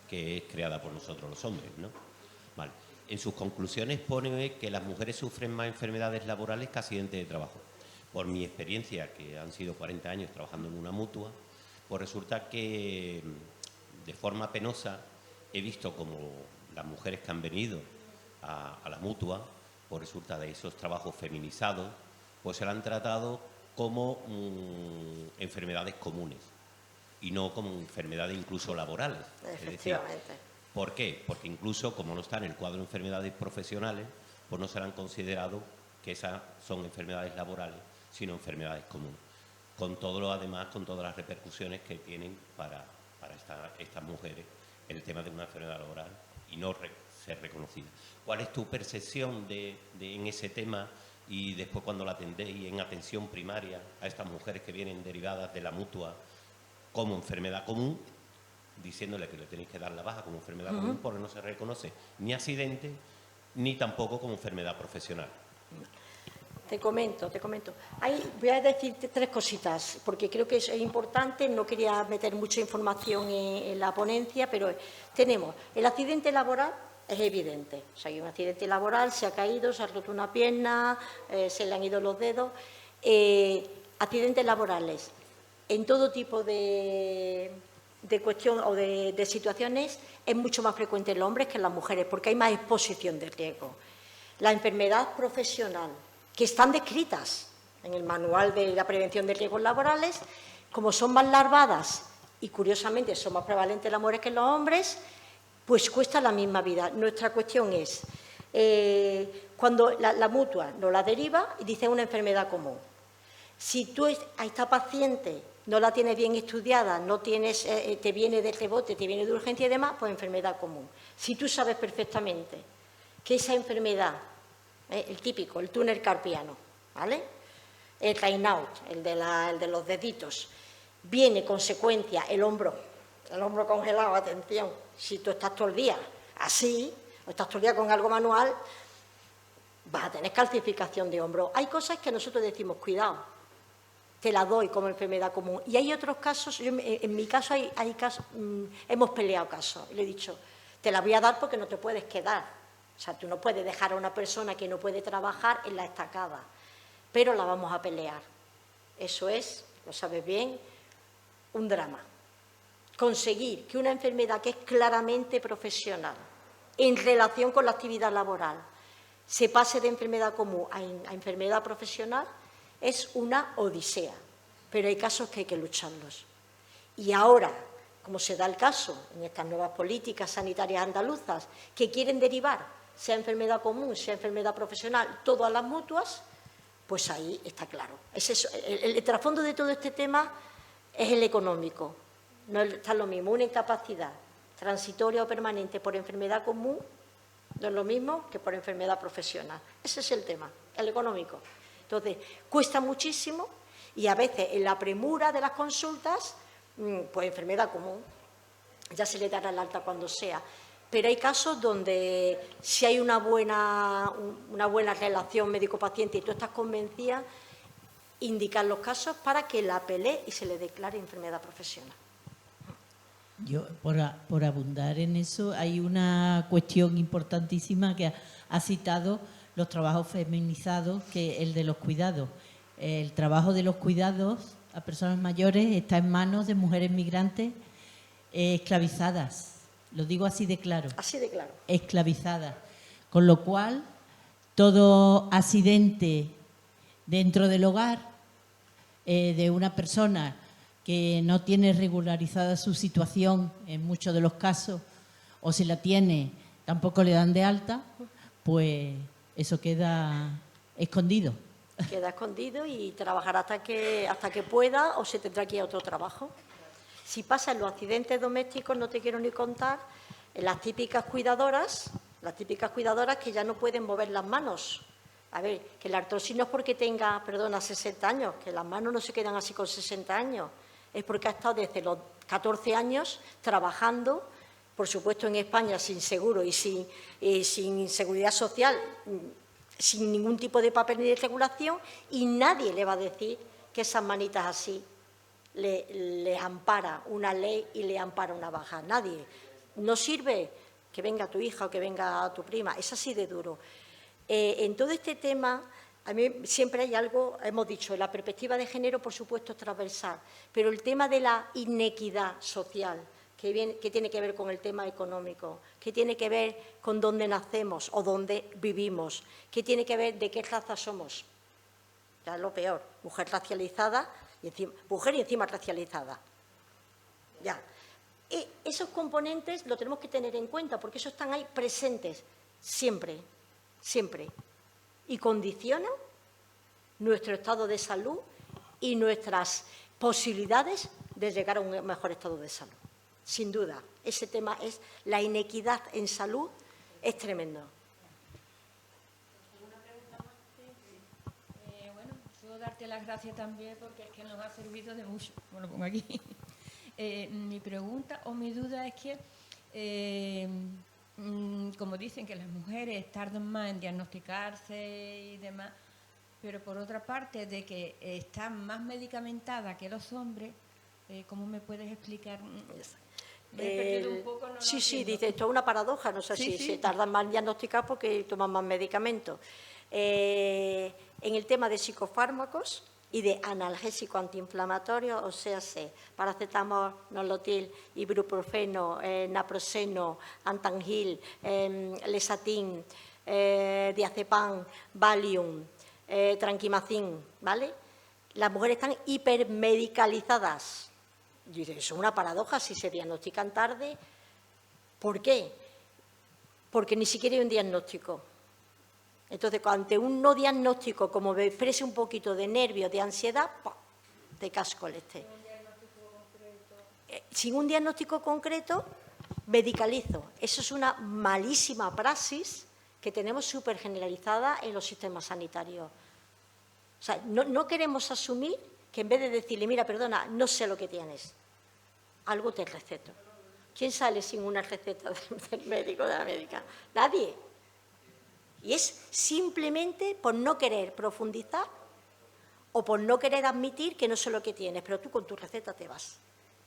Speaker 6: que es creada por nosotros los hombres, ¿no? Vale. En sus conclusiones pone que las mujeres sufren más enfermedades laborales que accidentes de trabajo. Por mi experiencia, que han sido 40 años trabajando en una mutua, pues resulta que de forma penosa he visto como las mujeres que han venido a la mutua, por resulta de esos trabajos feminizados, pues se la han tratado como enfermedades comunes y no como enfermedades incluso laborales.
Speaker 2: Efectivamente.
Speaker 6: Es decir, ¿por qué? Porque incluso como no está en el cuadro de enfermedades profesionales, pues no se han considerado que esas son enfermedades laborales, sino enfermedades comunes. Con todo lo además, con todas las repercusiones que tienen para estas mujeres el tema de una enfermedad laboral y no ser reconocida. ¿Cuál es tu percepción en ese tema y después cuando la atendéis en atención primaria a estas mujeres que vienen derivadas de la mutua como enfermedad común, diciéndole que le tenéis que dar la baja como enfermedad común porque no se reconoce ni accidente ni tampoco como enfermedad profesional?
Speaker 2: Te comento. Voy a decirte 3 cositas, porque creo que es importante. No quería meter mucha información en la ponencia, pero tenemos el accidente laboral, es evidente. O sea, hay un accidente laboral, se ha caído, se ha roto una pierna, se le han ido los dedos. Accidentes laborales, en todo tipo de cuestión o de situaciones, es mucho más frecuente en los hombres que en las mujeres, porque hay más exposición de riesgo. La enfermedad profesional, que están descritas en el manual de la prevención de riesgos laborales, como son más larvadas y curiosamente son más prevalentes las mujeres que los hombres, pues cuesta la misma vida. Nuestra cuestión es, cuando la mutua nos la deriva y dice una enfermedad común. Si tú a esta paciente no la tienes bien estudiada, no tienes, te viene de rebote, te viene de urgencia y demás, pues enfermedad común. Si tú sabes perfectamente que esa enfermedad, el típico, el túnel carpiano, ¿vale?, el Raynaud, el de los deditos, viene consecuencia el hombro congelado, atención, si tú estás todo el día así, o estás todo el día con algo manual, vas a tener calcificación de hombro. Hay cosas que nosotros decimos, cuidado, te la doy como enfermedad común. Y hay otros casos, en mi caso hay casos, hemos peleado casos, y le he dicho, te la voy a dar porque no te puedes quedar. O sea, tú no puedes dejar a una persona que no puede trabajar en la estacada, pero la vamos a pelear. Eso es, lo sabes bien, un drama. Conseguir que una enfermedad que es claramente profesional, en relación con la actividad laboral, se pase de enfermedad común a enfermedad profesional, es una odisea. Pero hay casos que hay que lucharlos. Y ahora, como se da el caso en estas nuevas políticas sanitarias andaluzas, que quieren derivar, sea enfermedad común, sea enfermedad profesional, todo a las mutuas, pues ahí está claro. Es eso. El trasfondo de todo este tema es el económico. No está lo mismo, una incapacidad transitoria o permanente por enfermedad común no es lo mismo que por enfermedad profesional. Ese es el tema, el económico. Entonces, cuesta muchísimo y a veces en la premura de las consultas, pues enfermedad común, ya se le dará el alta cuando sea. Pero hay casos donde si hay una buena relación médico-paciente y tú estás convencida, indicar los casos para que la pelee y se le declare enfermedad profesional.
Speaker 7: Yo, por abundar en eso, hay una cuestión importantísima que ha citado los trabajos feminizados, que es el de los cuidados. El trabajo de los cuidados a personas mayores está en manos de mujeres migrantes esclavizadas. Lo digo así de claro.
Speaker 2: Así de claro.
Speaker 7: Esclavizadas. Con lo cual, todo accidente dentro del hogar de una persona que no tiene regularizada su situación, en muchos de los casos, o si la tiene, tampoco le dan de alta, pues eso queda escondido.
Speaker 2: Queda escondido y trabajará hasta que pueda o se tendrá que ir a otro trabajo. Si pasa en los accidentes domésticos, no te quiero ni contar, las típicas cuidadoras que ya no pueden mover las manos. A ver, que la artrosis no es porque tenga, 60 años, que las manos no se quedan así con 60 años, es porque ha estado desde los 14 años trabajando por supuesto en España sin seguro y sin seguridad social, sin ningún tipo de papel ni de regulación, y nadie le va a decir que esas manitas así le ampara una ley y le ampara una baja. Nadie. No sirve que venga tu hija o que venga tu prima, es así de duro. En todo este tema, a mí siempre hay algo, hemos dicho, la perspectiva de género, por supuesto, es transversal, pero el tema de la inequidad social, que tiene que ver con el tema económico, que tiene que ver con dónde nacemos o dónde vivimos, que tiene que ver de qué raza somos. Ya es lo peor, mujer racializada, mujer y encima racializada. Ya. Y esos componentes los tenemos que tener en cuenta porque esos están ahí presentes siempre, siempre. Y condicionan nuestro estado de salud y nuestras posibilidades de llegar a un mejor estado de salud. Sin duda, ese tema es la inequidad en salud, es tremendo.
Speaker 8: Bueno, puedo darte las gracias también porque es que nos ha servido de mucho. Bueno, pongo aquí. Mi pregunta o mi duda es que, como dicen que las mujeres tardan más en diagnosticarse y demás, pero por otra parte de que están más medicamentadas que los hombres, ¿cómo me puedes explicar? Me he perdido un poco, no
Speaker 2: sí,
Speaker 8: lo
Speaker 2: sí,
Speaker 8: entiendo.
Speaker 2: dice, esto es una paradoja, no sé si se tardan más en diagnosticar porque toman más medicamentos. En el tema de psicofármacos y de analgésicos antiinflamatorios, o sea, paracetamol, nolotil, ibuprofeno, naproxeno, antangil, lesatin, diazepam, valium, tranquimacin, ¿vale? Las mujeres están hipermedicalizadas. Yo digo, eso es una paradoja si se diagnostican tarde. ¿Por qué? Porque ni siquiera hay un diagnóstico. Entonces, ante un no diagnóstico, como me exprese un poquito de nervios, de ansiedad, te casco el este. Sin un diagnóstico concreto, medicalizo. Eso es una malísima praxis que tenemos súper generalizada en los sistemas sanitarios. O sea, no queremos asumir que en vez de decirle, mira, perdona, no sé lo que tienes, algo te receto. ¿Quién sale sin una receta del médico, de la médica? Nadie. Y es simplemente por no querer profundizar o por no querer admitir que no sé lo que tienes, pero tú con tu receta te vas.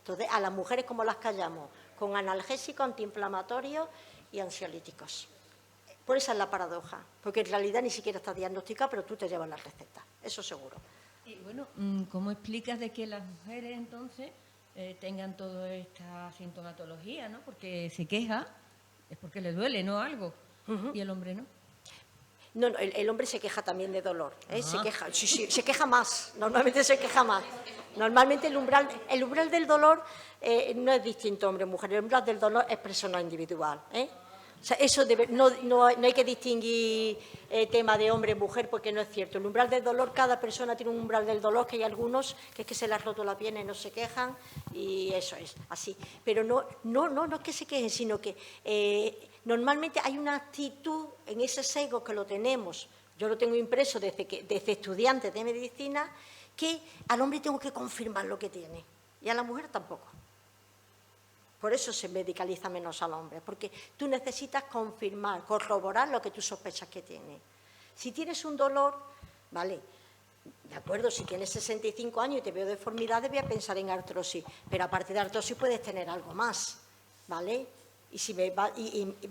Speaker 2: Entonces, a las mujeres, ¿cómo las callamos? Con analgésicos, antiinflamatorios y ansiolíticos. Por esa es la paradoja, porque en realidad ni siquiera está diagnosticada, pero tú te llevas la receta, eso seguro.
Speaker 8: Y bueno, ¿cómo explicas de que las mujeres entonces tengan toda esta sintomatología, ¿no? Porque se queja, es porque le duele, ¿no? Algo, y el hombre no.
Speaker 2: No, el hombre se queja también de dolor, ¿eh? Se queja, sí, se queja más, normalmente se queja más. Normalmente el umbral del dolor no es distinto hombre-mujer, el umbral del dolor es persona individual, ¿eh? O sea, eso no hay que distinguir tema de hombre-mujer porque no es cierto. El umbral del dolor, cada persona tiene un umbral del dolor, que hay algunos que es que se les ha roto la pierna y no se quejan, y eso es así. Pero no es que se quejen, sino que normalmente hay una actitud en ese sesgo que lo tenemos. Yo lo tengo impreso desde estudiante de medicina, que al hombre tengo que confirmar lo que tiene y a la mujer tampoco. Por eso se medicaliza menos al hombre, porque tú necesitas confirmar, corroborar lo que tú sospechas que tiene. Si tienes un dolor, vale, de acuerdo, si tienes 65 años y te veo deformidades, voy a pensar en artrosis, pero aparte de artrosis puedes tener algo más, ¿vale? Y si me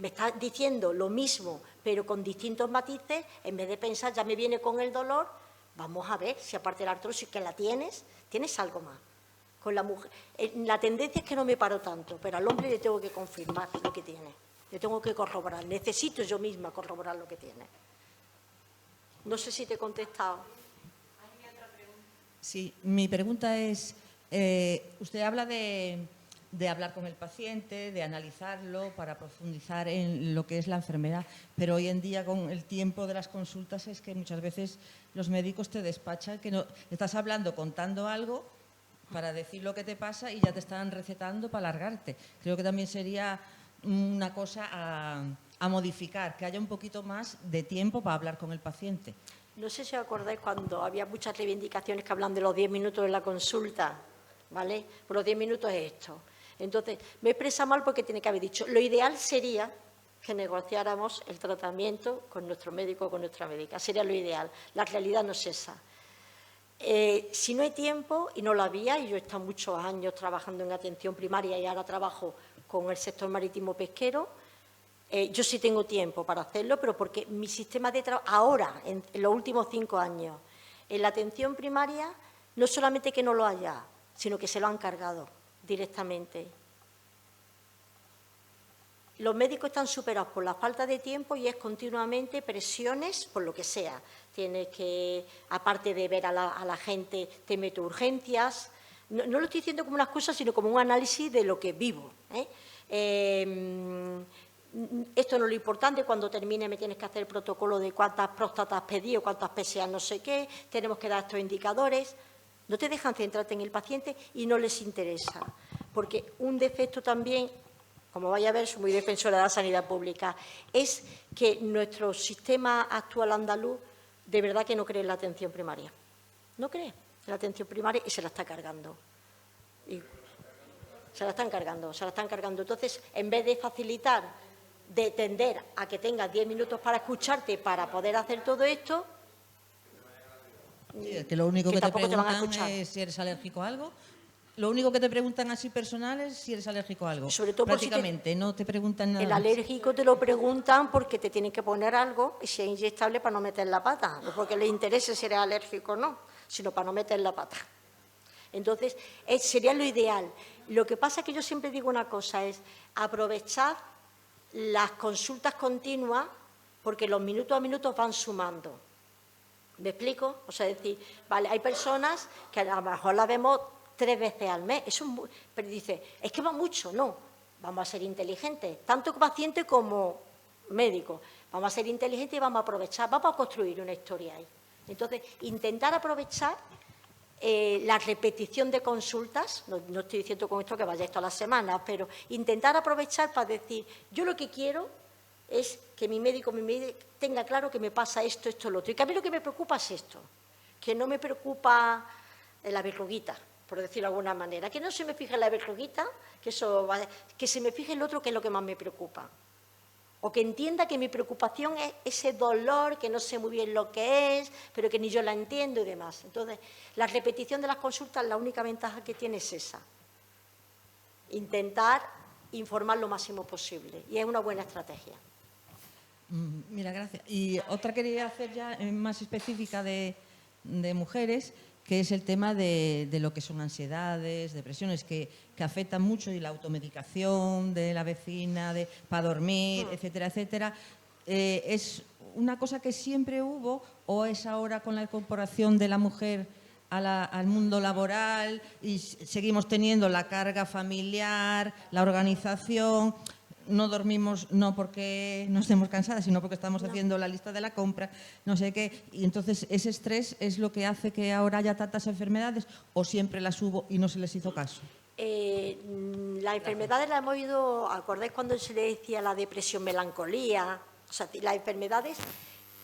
Speaker 2: estás diciendo lo mismo, pero con distintos matices, en vez de pensar, ya me viene con el dolor, vamos a ver si aparte de la artrosis que la tienes algo más. Con la mujer, la tendencia es que no me paro tanto, pero al hombre le tengo que confirmar lo que tiene, le tengo que corroborar, necesito yo misma corroborar lo que tiene. No sé si te he contestado.
Speaker 9: Sí, mi pregunta es, usted habla de hablar con el paciente, de analizarlo para profundizar en lo que es la enfermedad, pero hoy en día con el tiempo de las consultas es que muchas veces los médicos te despachan, que no estás hablando, contando algo para decir lo que te pasa y ya te están recetando para alargarte. Creo que también sería una cosa a modificar, que haya un poquito más de tiempo para hablar con el paciente.
Speaker 2: No sé si os acordáis cuando había muchas reivindicaciones que hablan de los 10 minutos de la consulta, ¿vale? Pues los 10 minutos es esto. Entonces, me expresa mal porque tiene que haber dicho, lo ideal sería que negociáramos el tratamiento con nuestro médico o con nuestra médica. Sería lo ideal. La realidad no es esa. Si no hay tiempo, y no lo había, y yo he estado muchos años trabajando en atención primaria y ahora trabajo con el sector marítimo pesquero, yo sí tengo tiempo para hacerlo, pero porque mi sistema de trabajo, ahora, en los últimos 5 años, en la atención primaria, no solamente que no lo haya, sino que se lo han cargado directamente. Los médicos están superados por la falta de tiempo y es continuamente presiones por lo que sea. Tienes que, aparte de ver a la gente, te meto urgencias. No lo estoy diciendo como una excusa, sino como un análisis de lo que vivo. Esto no es lo importante, cuando termine me tienes que hacer el protocolo de cuántas próstatas pedí o cuántas PSA no sé qué, tenemos que dar estos indicadores. No te dejan centrarte en el paciente y no les interesa. Porque un defecto también, como vaya a ver, soy muy defensora de la sanidad pública, es que nuestro sistema actual andaluz de verdad que no cree en la atención primaria. No cree en la atención primaria y se la está cargando. Y se la están cargando, se la están cargando. Entonces, en vez de facilitar, de tender a que tengas 10 minutos para escucharte, para poder hacer todo esto,
Speaker 9: sí, es que lo único que te preguntan es si eres alérgico a algo. Lo único que te preguntan así personal es si eres alérgico a algo.
Speaker 2: Sobre todo
Speaker 9: prácticamente, no te preguntan nada.
Speaker 2: El alérgico te lo preguntan porque te tienen que poner algo y si es inyectable para no meter la pata. No porque les interese si eres alérgico o no, sino para no meter la pata. Entonces, sería lo ideal. Lo que pasa es que yo siempre digo una cosa, es aprovechar las consultas continuas porque los minutos a minutos van sumando. ¿Me explico? O sea, es decir, vale, hay personas que a lo mejor las vemos 3 veces al mes, pero dice, es que va mucho, no, vamos a ser inteligentes, tanto paciente como médico, vamos a ser inteligentes y vamos a aprovechar, vamos a construir una historia ahí. Entonces, intentar aprovechar la repetición de consultas, no estoy diciendo con esto que vayáis todas las semanas, pero intentar aprovechar para decir, yo lo que quiero es que mi médico tenga claro que me pasa esto, esto, lo otro, y que a mí lo que me preocupa es esto, que no me preocupa la verruguita, por decirlo de alguna manera, que no se me fije en la verruguita, que se me fije en lo otro, que es lo que más me preocupa. O que entienda que mi preocupación es ese dolor, que no sé muy bien lo que es, pero que ni yo la entiendo y demás. Entonces, la repetición de las consultas, la única ventaja que tiene es esa. Intentar informar lo máximo posible. Y es una buena estrategia.
Speaker 9: Mira, gracias. Y otra quería hacer ya más específica de mujeres, que es el tema de lo que son ansiedades, depresiones, que afectan mucho, y la automedicación de la vecina, para dormir, etcétera, etcétera. ¿Es una cosa que siempre hubo o es ahora con la incorporación de la mujer al mundo laboral y seguimos teniendo la carga familiar, la organización? No dormimos no porque no estemos cansadas, sino porque estamos haciendo la lista de la compra, no sé qué. Y entonces, ¿ese estrés es lo que hace que ahora haya tantas enfermedades o siempre las hubo y no se les hizo caso?
Speaker 2: Las enfermedades las hemos oído, ¿acordáis cuando se le decía la depresión, melancolía? O sea, las enfermedades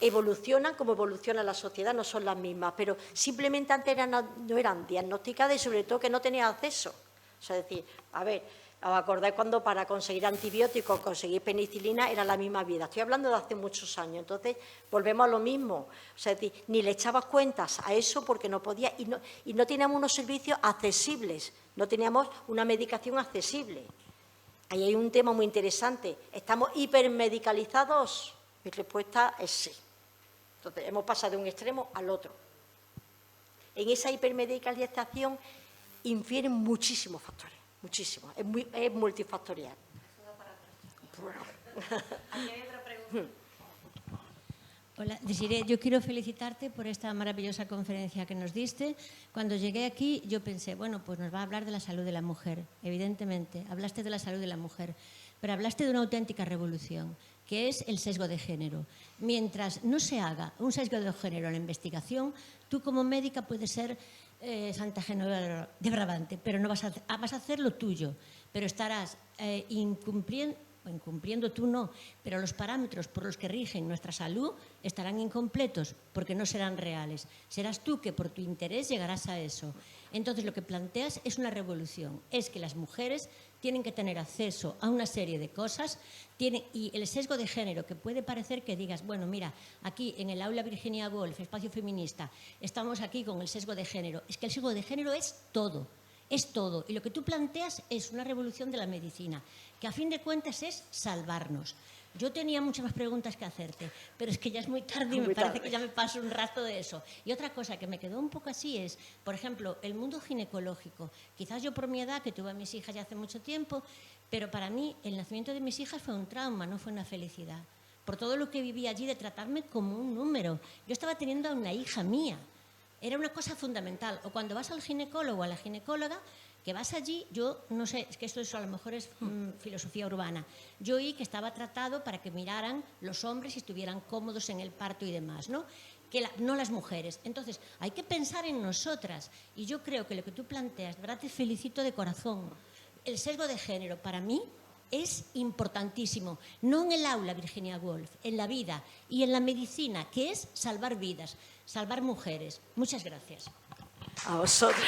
Speaker 2: evolucionan como evoluciona la sociedad, no son las mismas, pero simplemente antes no eran diagnosticadas y sobre todo que no tenían acceso. O sea, es decir, a ver, ¿os acordáis cuando para conseguir antibióticos, conseguir penicilina, era la misma vida? Estoy hablando de hace muchos años. Entonces, volvemos a lo mismo. O sea, es decir, ni le echabas cuentas a eso porque no podía y no teníamos unos servicios accesibles, no teníamos una medicación accesible. Ahí hay un tema muy interesante. ¿Estamos hipermedicalizados? Mi respuesta es sí. Entonces, hemos pasado de un extremo al otro. En esa hipermedicalización infieren muchísimos factores. Muchísimo, es multifactorial.
Speaker 10: Hola, Desiree, yo quiero felicitarte por esta maravillosa conferencia que nos diste. Cuando llegué aquí yo pensé, bueno, pues nos va a hablar de la salud de la mujer, evidentemente, hablaste de la salud de la mujer, pero hablaste de una auténtica revolución, que es el sesgo de género. Mientras no se haga un sesgo de género en la investigación, tú como médica puedes ser Santa Genoveva de Brabante, pero no vas a hacer lo tuyo, pero estarás incumpliendo, o incumpliendo tú no, pero los parámetros por los que rigen nuestra salud estarán incompletos porque no serán reales. Serás tú que por tu interés llegarás a eso. Entonces lo que planteas es una revolución, es que las mujeres tienen que tener acceso a una serie de cosas y el sesgo de género, que puede parecer que digas, bueno, mira, aquí en el aula Virginia Woolf, espacio feminista, estamos aquí con el sesgo de género. Es que el sesgo de género es todo. Es todo. Y lo que tú planteas es una revolución de la medicina, que a fin de cuentas es salvarnos. Yo tenía muchas más preguntas que hacerte, pero es que ya es muy tarde y me parece que ya me paso un rato de eso. Y otra cosa que me quedó un poco así es, por ejemplo, el mundo ginecológico. Quizás yo por mi edad, que tuve a mis hijas ya hace mucho tiempo, pero para mí el nacimiento de mis hijas fue un trauma, no fue una felicidad. Por todo lo que viví allí de tratarme como un número. Yo estaba teniendo a una hija mía. Era una cosa fundamental. O cuando vas al ginecólogo o a la ginecóloga, que vas allí, yo no sé, es que esto a lo mejor es filosofía urbana. Yo oí que estaba tratado para que miraran los hombres y estuvieran cómodos en el parto y demás, ¿no? No las mujeres. Entonces, hay que pensar en nosotras. Y yo creo que lo que tú planteas, de verdad te felicito de corazón. El sesgo de género, para mí, es importantísimo. No en el aula, Virginia Woolf, en la vida y en la medicina, que es salvar vidas, salvar mujeres. Muchas gracias.
Speaker 2: A vosotras.